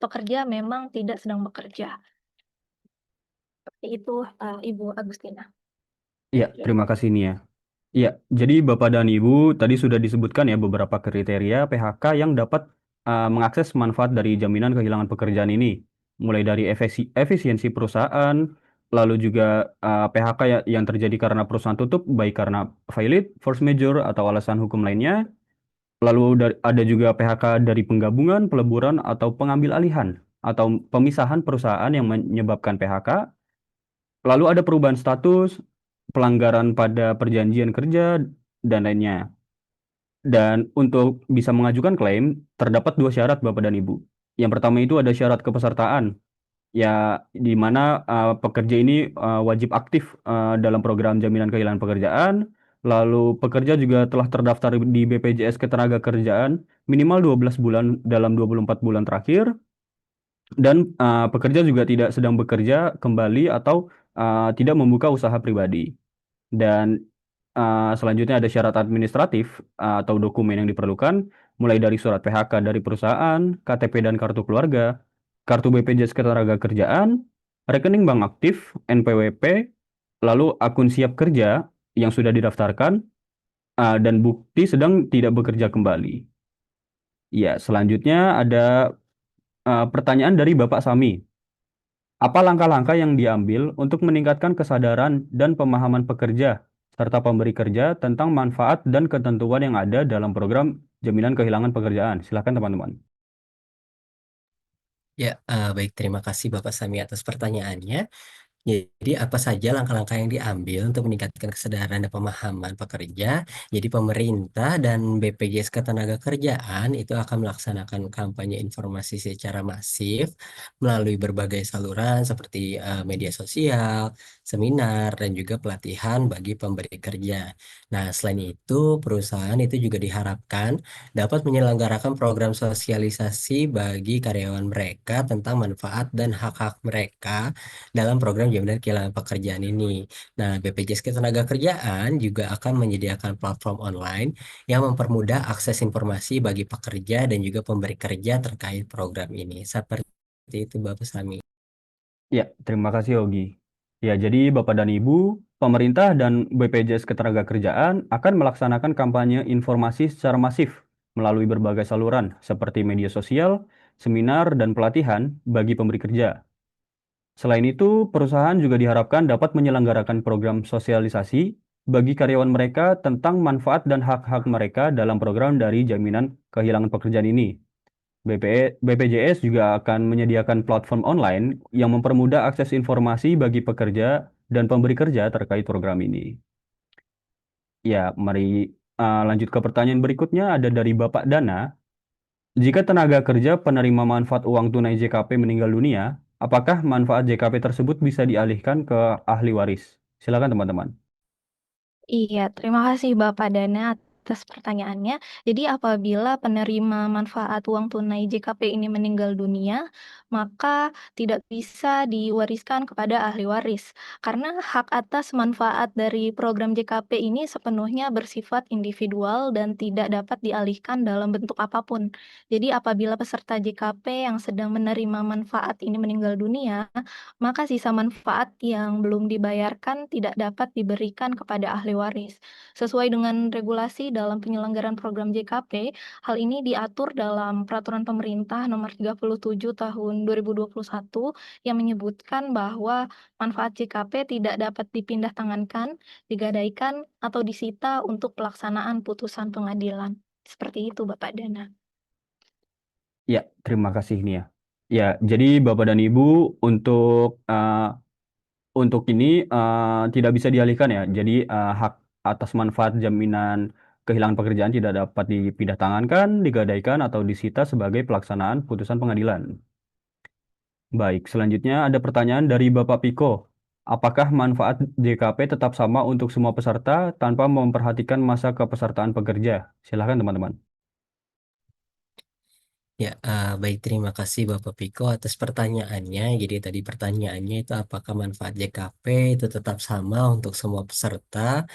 pekerja memang tidak sedang bekerja. Seperti itu, Ibu Agustina. Ya, Oke. terima kasih Nia. Ya, jadi Bapak dan Ibu tadi sudah disebutkan ya beberapa kriteria PHK yang dapat mengakses manfaat dari jaminan kehilangan pekerjaan ini. Mulai dari efisiensi perusahaan, lalu juga PHK yang terjadi karena perusahaan tutup, baik karena valid, force majeure, atau alasan hukum lainnya. Lalu ada juga PHK dari penggabungan, peleburan, atau pengambil alihan, atau pemisahan perusahaan yang menyebabkan PHK. Lalu ada perubahan status, pelanggaran pada perjanjian kerja, dan lainnya. Dan untuk bisa mengajukan klaim, terdapat dua syarat Bapak dan Ibu. Yang pertama itu ada syarat kepesertaan, ya di mana pekerja ini wajib aktif dalam program jaminan kehilangan pekerjaan. Lalu pekerja juga telah terdaftar di BPJS Ketenagakerjaan minimal 12 bulan dalam 24 bulan terakhir. dan pekerja juga tidak sedang bekerja kembali atau tidak membuka usaha pribadi. Dan selanjutnya ada syarat administratif atau dokumen yang diperlukan, mulai dari surat PHK dari perusahaan, KTP dan kartu keluarga, kartu BPJS Ketenagakerjaan, rekening bank aktif, NPWP, lalu akun siap kerja yang sudah didaftarkan, dan bukti sedang tidak bekerja kembali. Ya, selanjutnya ada pertanyaan dari Bapak Sami. Apa langkah-langkah yang diambil untuk meningkatkan kesadaran dan pemahaman pekerja serta pemberi kerja tentang manfaat dan ketentuan yang ada dalam program jaminan kehilangan pekerjaan? Silakan teman-teman. Ya, baik, terima kasih Bapak Sami atas pertanyaannya. Jadi apa saja langkah-langkah yang diambil untuk meningkatkan kesadaran dan pemahaman pekerja? Jadi pemerintah dan BPJS Ketenagakerjaan itu akan melaksanakan kampanye informasi secara masif melalui berbagai saluran seperti media sosial, seminar, dan juga pelatihan bagi pemberi kerja. Nah, selain itu perusahaan itu juga diharapkan dapat menyelenggarakan program sosialisasi bagi karyawan mereka tentang manfaat dan hak-hak mereka dalam program jaminan kehilangan pekerjaan ini. Nah, BPJS Ketenagakerjaan juga akan menyediakan platform online yang mempermudah akses informasi bagi pekerja dan juga pemberi kerja terkait program ini. Seperti itu, Bapak Sami. Ya, terima kasih Yogi. Ya, jadi Bapak dan Ibu, pemerintah dan BPJS Ketenagakerjaan akan melaksanakan kampanye informasi secara masif melalui berbagai saluran seperti media sosial, seminar, dan pelatihan bagi pemberi kerja. Selain itu, perusahaan juga diharapkan dapat menyelenggarakan program sosialisasi bagi karyawan mereka tentang manfaat dan hak-hak mereka dalam program dari jaminan kehilangan pekerjaan ini. BPJS juga akan menyediakan platform online yang mempermudah akses informasi bagi pekerja dan pemberi kerja terkait program ini. Ya, mari lanjut ke pertanyaan berikutnya ada dari Bapak Dana. Jika tenaga kerja penerima manfaat uang tunai JKP meninggal dunia, apakah manfaat JKP tersebut bisa dialihkan ke ahli waris? Silakan teman-teman. Iya, terima kasih Bapak Dana atas pertanyaannya. Jadi apabila penerima manfaat uang tunai JKP ini meninggal dunia, maka tidak bisa diwariskan kepada ahli waris. Karena hak atas manfaat dari program JKP ini sepenuhnya bersifat individual dan tidak dapat dialihkan dalam bentuk apapun. Jadi apabila peserta JKP yang sedang menerima manfaat ini meninggal dunia, maka sisa manfaat yang belum dibayarkan tidak dapat diberikan kepada ahli waris. Sesuai dengan regulasi dalam penyelenggaraan program JKP, hal ini diatur dalam Peraturan Pemerintah Nomor 37 Tahun 2021 yang menyebutkan bahwa manfaat JKP tidak dapat dipindah tangankan, digadaikan, atau disita untuk pelaksanaan putusan pengadilan. Seperti itu, Bapak Dana. Ya, terima kasih Nia. Ya, jadi Bapak dan Ibu untuk ini tidak bisa dialihkan ya. Jadi hak atas manfaat jaminan kehilangan pekerjaan tidak dapat dipindah tangankan, digadaikan atau disita sebagai pelaksanaan putusan pengadilan. Baik, selanjutnya ada pertanyaan dari Bapak Piko. Apakah manfaat JKP tetap sama untuk semua peserta tanpa memperhatikan masa kepesertaan pekerja? Silakan teman-teman. Ya, baik, terima kasih Bapak Piko atas pertanyaannya. Jadi tadi pertanyaannya itu apakah manfaat JKP itu tetap sama untuk semua peserta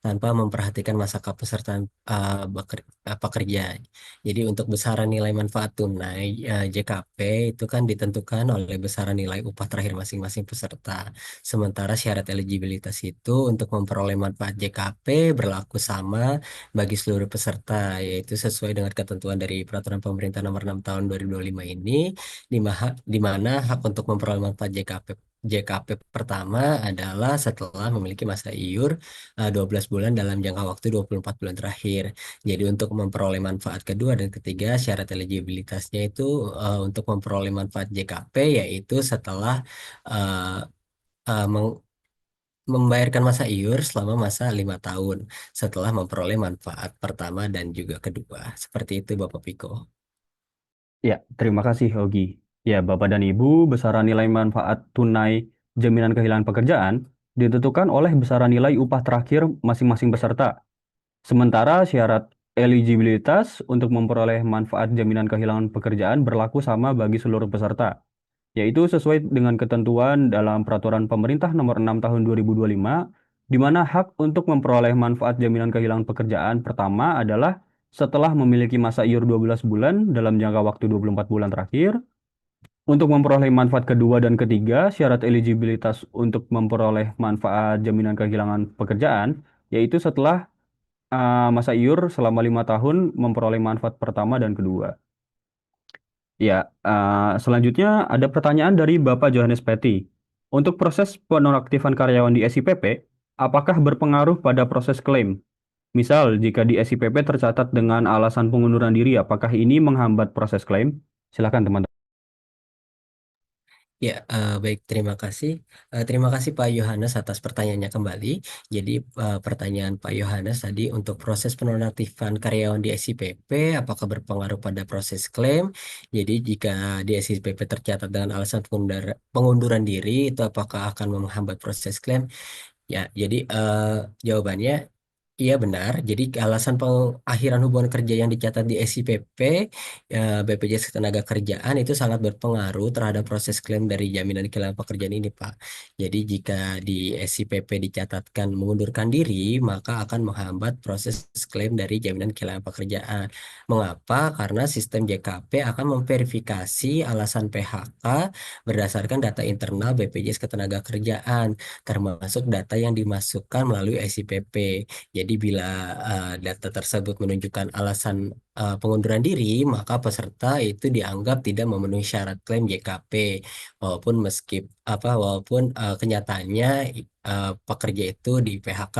tanpa memperhatikan masa kepesertaan pekerja. Jadi untuk besaran nilai manfaat tunai JKP itu kan ditentukan oleh besaran nilai upah terakhir masing-masing peserta. Sementara syarat eligibilitas itu untuk memperoleh manfaat JKP berlaku sama bagi seluruh peserta, yaitu sesuai dengan ketentuan dari Peraturan Pemerintah Nomor 6 Tahun 2025 ini, di mana hak untuk memperoleh manfaat JKP pertama adalah setelah memiliki masa iur 12 bulan dalam jangka waktu 24 bulan terakhir. Jadi untuk memperoleh manfaat kedua dan ketiga, syarat eligibilitasnya itu untuk memperoleh manfaat JKP yaitu setelah uh, uh, meng- membayarkan masa iur selama masa 5 tahun setelah memperoleh manfaat pertama dan juga kedua. Seperti itu Bapak Piko. Ya, terima kasih Ogi. Ya, Bapak dan Ibu, besaran nilai manfaat tunai jaminan kehilangan pekerjaan ditentukan oleh besaran nilai upah terakhir masing-masing peserta. Sementara syarat eligibilitas untuk memperoleh manfaat jaminan kehilangan pekerjaan berlaku sama bagi seluruh peserta. yaitu sesuai dengan ketentuan dalam Peraturan Pemerintah Nomor 6 Tahun 2025, di mana hak untuk memperoleh manfaat jaminan kehilangan pekerjaan pertama adalah setelah memiliki masa iur 12 bulan dalam jangka waktu 24 bulan terakhir. Untuk memperoleh manfaat kedua dan ketiga, syarat eligibilitas untuk memperoleh manfaat jaminan kehilangan pekerjaan, yaitu setelah masa iur selama 5 tahun memperoleh manfaat pertama dan kedua. Ya, selanjutnya ada pertanyaan dari Bapak Johannes Petty. Untuk proses penonaktifan karyawan di SIPP, apakah berpengaruh pada proses klaim? Misal, jika di SIPP tercatat dengan alasan pengunduran diri, apakah ini menghambat proses klaim? Silakan teman-teman. Ya, baik, terima kasih. Terima kasih Pak Yohanes atas pertanyaannya kembali. Jadi, pertanyaan Pak Yohanes tadi untuk proses penonaktifan karyawan di SIPP, apakah berpengaruh pada proses klaim? Jadi, jika di SIPP tercatat dengan alasan pengunduran diri, itu apakah akan menghambat proses klaim? Ya, jadi jawabannya iya benar. Jadi alasan pengakhiran hubungan kerja yang dicatat di SIPP, BPJS Ketenagakerjaan itu sangat berpengaruh terhadap proses klaim dari jaminan kehilangan pekerjaan ini, Pak. Jadi jika di SIPP dicatatkan mengundurkan diri, maka akan menghambat proses klaim dari jaminan kehilangan pekerjaan. Mengapa? Karena sistem JKP akan memverifikasi alasan PHK berdasarkan data internal BPJS Ketenagakerjaan, termasuk data yang dimasukkan melalui SIPP. Jadi bila data tersebut menunjukkan alasan pengunduran diri, maka peserta itu dianggap tidak memenuhi syarat klaim JKP, walaupun kenyataannya pekerja itu di PHK.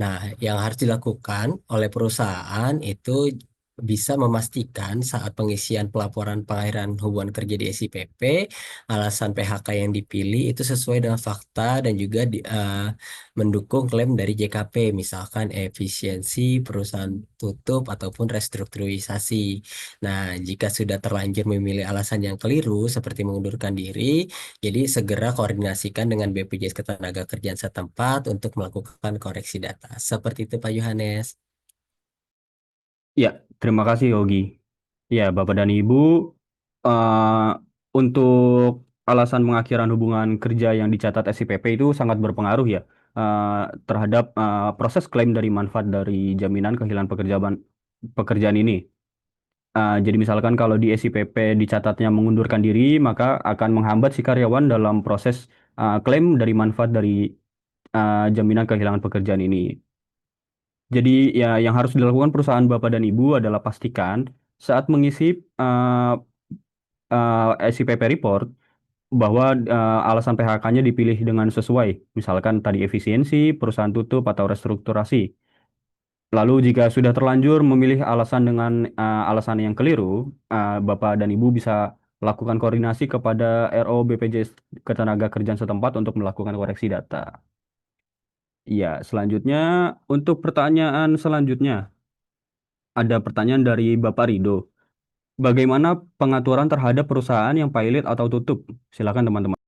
Nah, yang harus dilakukan oleh perusahaan itu bisa memastikan saat pengisian pelaporan pengakhiran hubungan kerja di SIPP, alasan PHK yang dipilih itu sesuai dengan fakta dan juga mendukung klaim dari JKP, misalkan efisiensi perusahaan tutup ataupun restrukturisasi. Nah, jika sudah terlanjur memilih alasan yang keliru seperti mengundurkan diri, jadi segera koordinasikan dengan BPJS Ketenagakerjaan setempat untuk melakukan koreksi data. Seperti itu, Pak Yohanes. Ya, terima kasih Yogi. Ya, Bapak dan Ibu, eh, untuk alasan pengakhiran hubungan kerja yang dicatat SIPP itu sangat berpengaruh ya terhadap proses klaim dari manfaat dari jaminan kehilangan pekerjaan ini. Jadi misalkan kalau di SIPP dicatatnya mengundurkan diri, maka akan menghambat si karyawan dalam proses klaim dari manfaat dari jaminan kehilangan pekerjaan ini. Jadi ya yang harus dilakukan perusahaan Bapak dan Ibu adalah pastikan saat mengisi uh, SIPP report bahwa alasan PHK-nya dipilih dengan sesuai. Misalkan tadi efisiensi, perusahaan tutup atau restrukturasi. Lalu jika sudah terlanjur memilih alasan dengan alasan yang keliru, Bapak dan Ibu bisa lakukan koordinasi kepada RO BPJS Ketenagakerjaan setempat untuk melakukan koreksi data. Ya, selanjutnya untuk pertanyaan selanjutnya ada pertanyaan dari Bapak Rido. Bagaimana pengaturan terhadap perusahaan yang pilot atau tutup? Silakan teman-teman.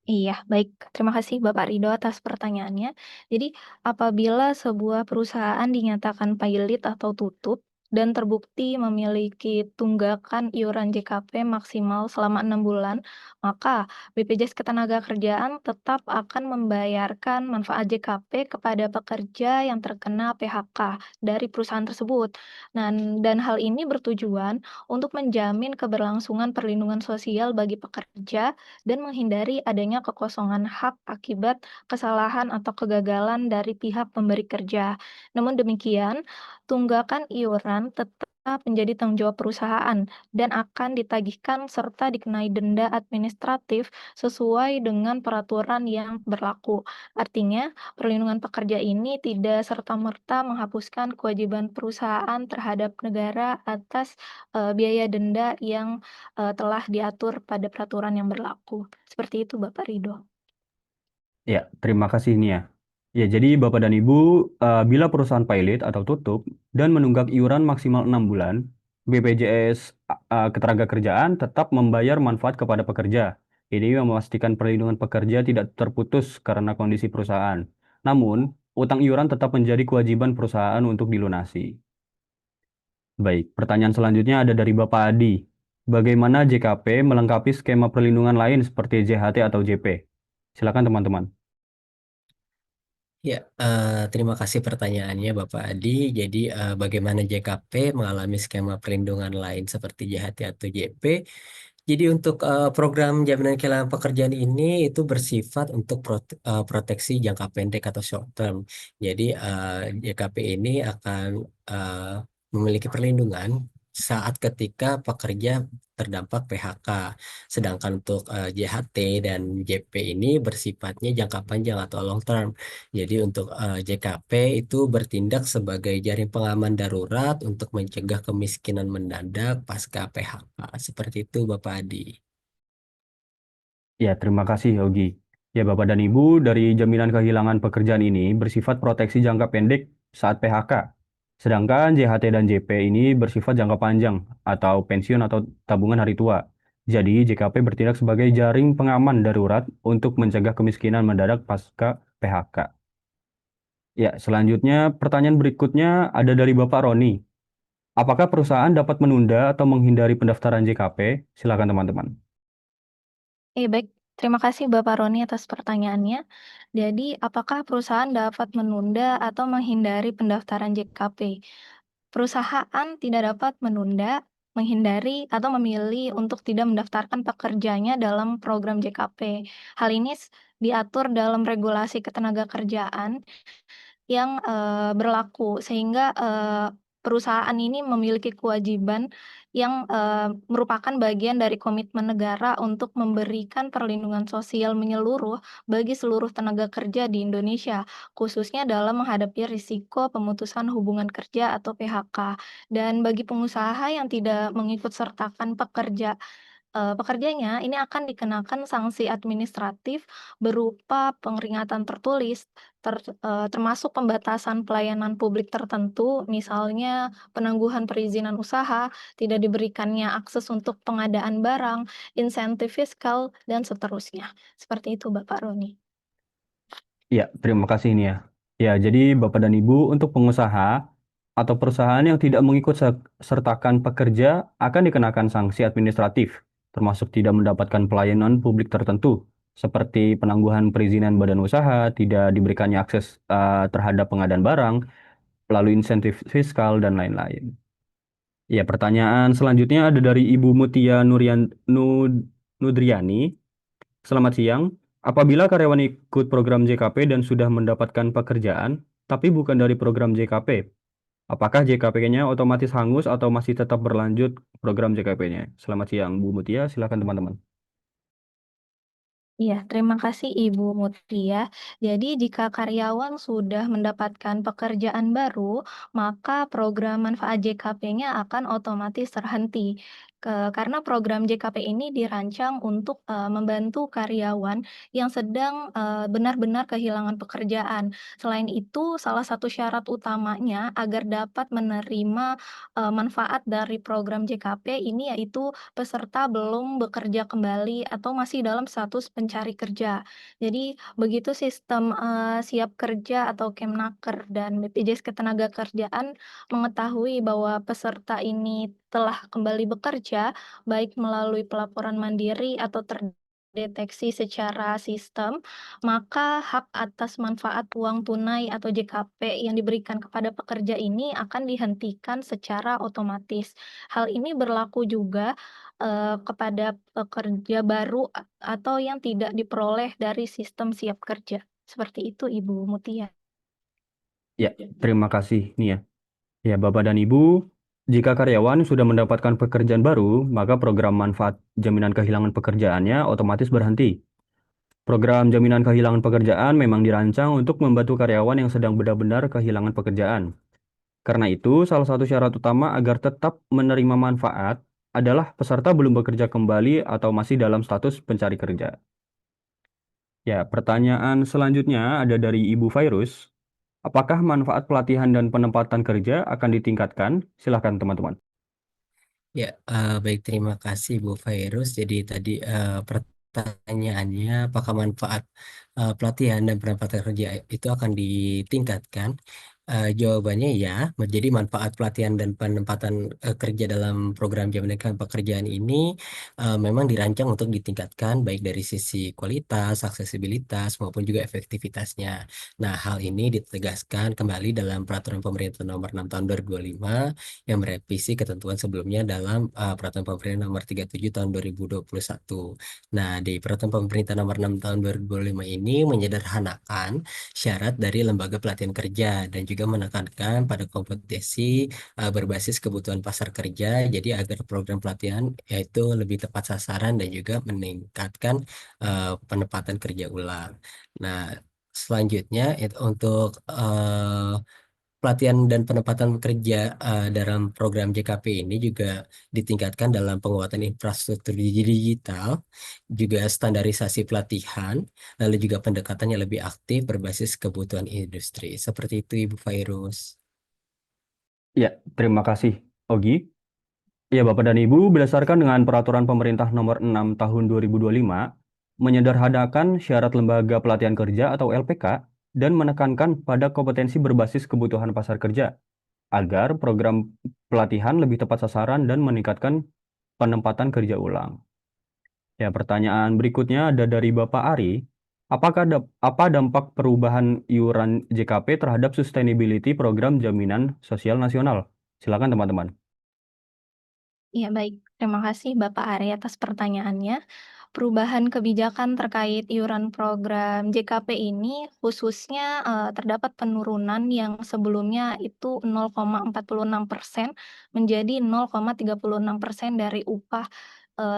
Iya, baik. Terima kasih Bapak Rido atas pertanyaannya. Jadi, apabila sebuah perusahaan dinyatakan pilot atau tutup dan terbukti memiliki tunggakan iuran JKP maksimal selama 6 bulan, maka BPJS Ketenagakerjaan tetap akan membayarkan manfaat JKP kepada pekerja yang terkena PHK dari perusahaan tersebut. Dan hal ini bertujuan untuk menjamin keberlangsungan perlindungan sosial bagi pekerja dan menghindari adanya kekosongan hak akibat kesalahan atau kegagalan dari pihak pemberi kerja. Namun demikian, tunggakan iuran tetap menjadi tanggung jawab perusahaan dan akan ditagihkan serta dikenai denda administratif sesuai dengan peraturan yang berlaku. Artinya, perlindungan pekerja ini tidak serta-merta menghapuskan kewajiban perusahaan terhadap negara atas biaya denda yang telah diatur pada peraturan yang berlaku. Seperti itu Bapak Ridho. Ya, terima kasih Nia. Ya, jadi Bapak dan Ibu, bila perusahaan pilot atau tutup dan menunggak iuran maksimal 6 bulan, BPJS Ketenagakerjaan tetap membayar manfaat kepada pekerja. Ini memastikan perlindungan pekerja tidak terputus karena kondisi perusahaan. Namun, utang iuran tetap menjadi kewajiban perusahaan untuk dilunasi. Baik, pertanyaan selanjutnya ada dari Bapak Adi. bagaimana JKP melengkapi skema perlindungan lain seperti JHT atau JP? Silakan teman-teman. Ya, terima kasih pertanyaannya Bapak Adi. Jadi, bagaimana JKP mengalami skema perlindungan lain seperti JHT atau JP? Jadi untuk program jaminan kehilangan pekerjaan ini itu bersifat untuk proteksi jangka pendek atau short term. Jadi JKP ini akan uh, memiliki perlindungan saat ketika pekerja terdampak PHK. Sedangkan untuk JHT dan JP ini bersifatnya jangka panjang atau long term. Jadi untuk JKP itu bertindak sebagai jaring pengaman darurat untuk mencegah kemiskinan mendadak pasca PHK. Seperti itu Bapak Adi. Ya, terima kasih Yogi. Ya, Bapak dan Ibu, dari jaminan kehilangan pekerjaan ini bersifat proteksi jangka pendek saat PHK. Sedangkan JHT dan JP ini bersifat jangka panjang atau pensiun atau tabungan hari tua. Jadi, JKP bertindak sebagai jaring pengaman darurat untuk mencegah kemiskinan mendadak pasca PHK. Ya, selanjutnya pertanyaan berikutnya ada dari Bapak Roni. Apakah perusahaan dapat menunda atau menghindari pendaftaran JKP? Silakan teman-teman. Baik. Terima kasih Bapak Roni atas pertanyaannya. Jadi, apakah perusahaan dapat menunda atau menghindari pendaftaran JKP? Perusahaan tidak dapat menunda, menghindari, atau memilih untuk tidak mendaftarkan pekerjanya dalam program JKP. Hal ini diatur dalam regulasi ketenagakerjaan yang berlaku sehingga perusahaan ini memiliki kewajiban yang merupakan bagian dari komitmen negara untuk memberikan perlindungan sosial menyeluruh bagi seluruh tenaga kerja di Indonesia, khususnya dalam menghadapi risiko pemutusan hubungan kerja atau PHK. Dan bagi pengusaha yang tidak mengikut sertakan pekerjanya ini akan dikenakan sanksi administratif berupa pengeringatan tertulis, termasuk pembatasan pelayanan publik tertentu, misalnya penangguhan perizinan usaha, tidak diberikannya akses untuk pengadaan barang, insentif fiskal, dan seterusnya. Seperti itu, Bapak Roni. Ya, terima kasih ini ya. Ya, jadi Bapak dan Ibu, untuk pengusaha atau perusahaan yang tidak mengikut sertakan pekerja akan dikenakan sanksi administratif, termasuk tidak mendapatkan pelayanan publik tertentu, seperti penangguhan perizinan badan usaha, tidak diberikannya akses terhadap pengadaan barang, lalu insentif fiskal, dan lain-lain. Ya, pertanyaan selanjutnya ada dari Ibu Mutia Nudriani. Selamat siang. Apabila karyawan ikut program JKP dan sudah mendapatkan pekerjaan, tapi bukan dari program JKP, apakah JKP-nya otomatis hangus atau masih tetap berlanjut program JKP-nya? Selamat siang, Bu Mutia. Silakan teman-teman. Iya, terima kasih Ibu Mutia. Jadi jika karyawan sudah mendapatkan pekerjaan baru, maka program manfaat JKP-nya akan otomatis terhenti. Karena program JKP ini dirancang untuk membantu karyawan yang sedang benar-benar kehilangan pekerjaan. Selain itu, salah satu syarat utamanya agar dapat menerima manfaat dari program JKP ini yaitu peserta belum bekerja kembali atau masih dalam status pencari kerja. Jadi begitu sistem Siap Kerja atau Kemnaker dan BPJS Ketenagakerjaan mengetahui bahwa peserta ini telah kembali bekerja, baik melalui pelaporan mandiri atau terdeteksi secara sistem, maka hak atas manfaat uang tunai atau JKP yang diberikan kepada pekerja ini akan dihentikan secara otomatis. Hal ini berlaku juga kepada pekerja baru atau yang tidak diperoleh dari sistem Siap Kerja. Seperti itu Ibu Mutia. Ya, terima kasih Nia. Ya, Bapak dan Ibu, jika karyawan sudah mendapatkan pekerjaan baru, maka program manfaat jaminan kehilangan pekerjaannya otomatis berhenti. Program jaminan kehilangan pekerjaan memang dirancang untuk membantu karyawan yang sedang benar-benar kehilangan pekerjaan. Karena itu, salah satu syarat utama agar tetap menerima manfaat adalah peserta belum bekerja kembali atau masih dalam status pencari kerja. Ya, pertanyaan selanjutnya ada dari Ibu Virus. Apakah manfaat pelatihan dan penempatan kerja akan ditingkatkan? Silakan teman-teman. Ya, baik terima kasih Bu Virus. Jadi tadi pertanyaannya apakah manfaat pelatihan dan penempatan kerja itu akan ditingkatkan? Jawabannya ya. Jadi manfaat pelatihan dan penempatan kerja dalam program jaminan pekerjaan ini memang dirancang untuk ditingkatkan baik dari sisi kualitas, aksesibilitas maupun juga efektivitasnya. Nah, hal ini ditegaskan kembali dalam Peraturan Pemerintah Nomor 6 Tahun 2025 yang merevisi ketentuan sebelumnya dalam Peraturan Pemerintah Nomor 37 Tahun 2021. Nah, di Peraturan Pemerintah Nomor 6 Tahun 2025 ini menyederhanakan syarat dari lembaga pelatihan kerja dan juga menekankan pada kompetensi berbasis kebutuhan pasar kerja, jadi agar program pelatihan yaitu lebih tepat sasaran dan juga meningkatkan penempatan kerja ulang. Nah, selanjutnya itu untuk pelatihan dan penempatan kerja dalam program JKP ini juga ditingkatkan dalam penguatan infrastruktur digital, juga standarisasi pelatihan, lalu juga pendekatan yang lebih aktif berbasis kebutuhan industri. Seperti itu, Ibu Fairuz. Ya, terima kasih, Ogi. Ya, Bapak dan Ibu, berdasarkan dengan Peraturan Pemerintah Nomor 6 Tahun 2025, menyederhanakan syarat lembaga pelatihan kerja atau LPK dan menekankan pada kompetensi berbasis kebutuhan pasar kerja agar program pelatihan lebih tepat sasaran dan meningkatkan penempatan kerja ulang. Ya, pertanyaan berikutnya ada dari Bapak Ari. Apa dampak perubahan iuran JKP terhadap sustainability program jaminan sosial nasional? Silakan teman-teman. Ya, baik. Terima kasih Bapak Ari atas pertanyaannya. Perubahan kebijakan terkait iuran program JKP ini khususnya terdapat penurunan yang sebelumnya itu 0,46% menjadi 0,36% dari upah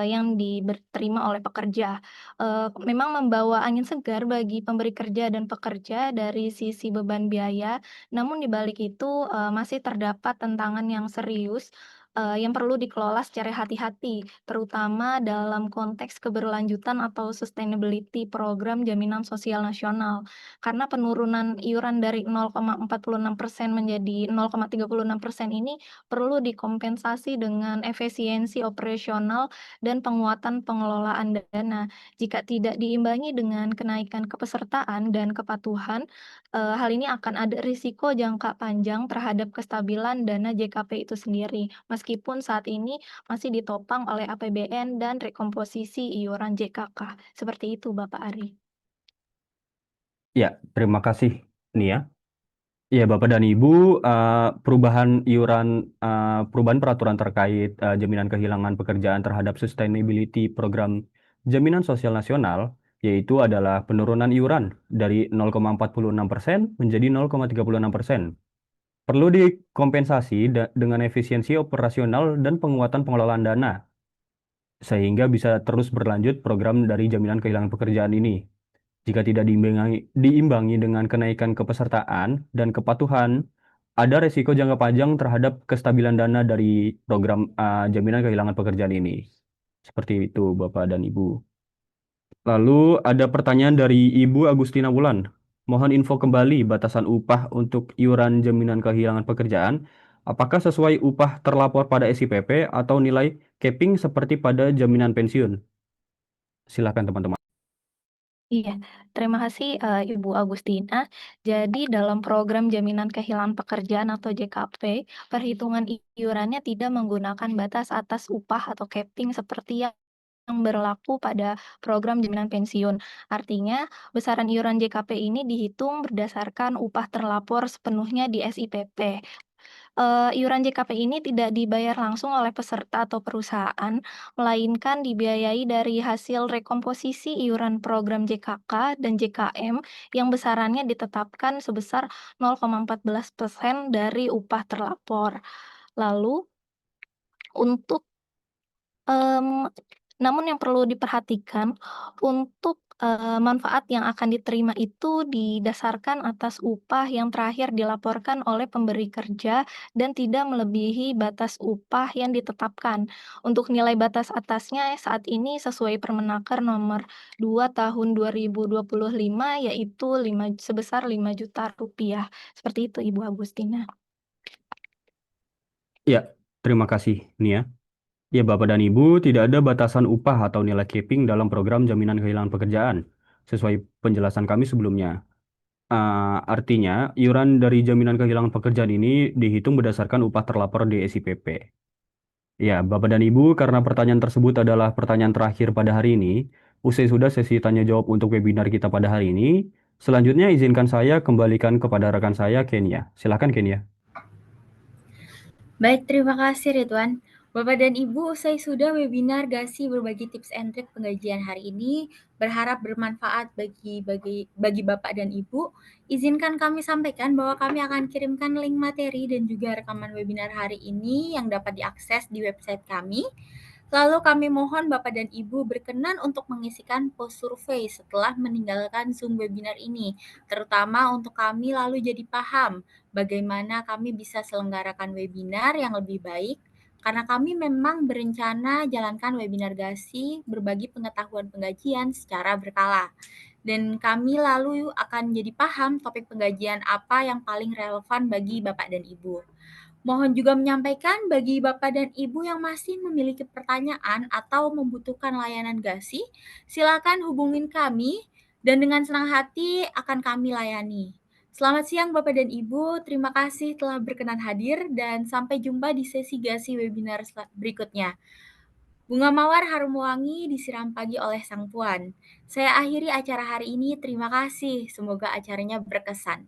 yang diterima oleh pekerja. Memang membawa angin segar bagi pemberi kerja dan pekerja dari sisi beban biaya, namun di balik itu masih terdapat tantangan yang serius yang perlu dikelola secara hati-hati, terutama dalam konteks keberlanjutan atau sustainability program jaminan sosial nasional. Karena penurunan iuran dari 0,46% menjadi 0,36% ini perlu dikompensasi dengan efisiensi operasional dan penguatan pengelolaan dana. Jika tidak diimbangi dengan kenaikan kepesertaan dan kepatuhan, hal ini akan ada risiko jangka panjang terhadap kestabilan dana JKP itu sendiri, meskipun saat ini masih ditopang oleh APBN dan rekomposisi iuran JKK. Seperti itu, Bapak Ari. Ya, terima kasih, Nia. Ya, Bapak dan Ibu, perubahan peraturan terkait jaminan kehilangan pekerjaan terhadap sustainability program jaminan sosial nasional, yaitu adalah penurunan iuran dari 0,46% menjadi 0,36%. Perlu dikompensasi dengan efisiensi operasional dan penguatan pengelolaan dana, sehingga bisa terus berlanjut program dari jaminan kehilangan pekerjaan ini. Jika tidak diimbangi dengan kenaikan kepesertaan dan kepatuhan, ada resiko jangka panjang terhadap kestabilan dana dari program jaminan kehilangan pekerjaan ini. Seperti itu, Bapak dan Ibu. Lalu ada pertanyaan dari Ibu Agustina Wulan. Mohon info kembali batasan upah untuk iuran jaminan kehilangan pekerjaan. Apakah sesuai upah terlapor pada SIPP atau nilai capping seperti pada jaminan pensiun? Silakan teman-teman. Iya, terima kasih Ibu Agustina. Jadi dalam program jaminan kehilangan pekerjaan atau JKP, perhitungan iurannya tidak menggunakan batas atas upah atau capping seperti yang berlaku pada program jaminan pensiun. Artinya, besaran iuran JKP ini dihitung berdasarkan upah terlapor sepenuhnya di SIPP. Iuran JKP ini tidak dibayar langsung oleh peserta atau perusahaan, melainkan dibiayai dari hasil rekomposisi iuran program JKK dan JKM yang besarannya ditetapkan sebesar 0,14% dari upah terlapor. Lalu untuk Mmm, namun yang perlu diperhatikan untuk manfaat yang akan diterima itu didasarkan atas upah yang terakhir dilaporkan oleh pemberi kerja dan tidak melebihi batas upah yang ditetapkan. Untuk nilai batas atasnya saat ini sesuai Permenaker Nomor 2 Tahun 2025 yaitu sebesar Rp5.000.000. Seperti itu, Ibu Agustina. Ya, terima kasih, Nia. Ya, Bapak dan Ibu, tidak ada batasan upah atau nilai capping dalam program jaminan kehilangan pekerjaan, sesuai penjelasan kami sebelumnya. Artinya, iuran dari jaminan kehilangan pekerjaan ini dihitung berdasarkan upah terlapor di SIPP. Ya, Bapak dan Ibu, karena pertanyaan tersebut adalah pertanyaan terakhir pada hari ini, usai sudah sesi tanya jawab untuk webinar kita pada hari ini, selanjutnya izinkan saya kembalikan kepada rekan saya, Kenia. Silakan, Kenia. Baik, terima kasih Ridwan. Bapak dan Ibu, usai sudah webinar GASI berbagi tips and trik penggajian hari ini, berharap bermanfaat bagi Bapak dan Ibu. Izinkan kami sampaikan bahwa kami akan kirimkan link materi dan juga rekaman webinar hari ini yang dapat diakses di website kami. Lalu kami mohon Bapak dan Ibu berkenan untuk mengisikan post survei setelah meninggalkan Zoom webinar ini, terutama untuk kami lalu jadi paham bagaimana kami bisa selenggarakan webinar yang lebih baik, karena kami memang berencana jalankan webinar GASI berbagi pengetahuan penggajian secara berkala. Dan kami lalu akan jadi paham topik penggajian apa yang paling relevan bagi Bapak dan Ibu. Mohon juga menyampaikan bagi Bapak dan Ibu yang masih memiliki pertanyaan atau membutuhkan layanan GASI, silakan hubungin kami dan dengan senang hati akan kami layani. Selamat siang Bapak dan Ibu, terima kasih telah berkenan hadir dan sampai jumpa di sesi GASI webinar berikutnya. Bunga mawar harum wangi disiram pagi oleh sang tuan. Saya akhiri acara hari ini, terima kasih. Semoga acaranya berkesan.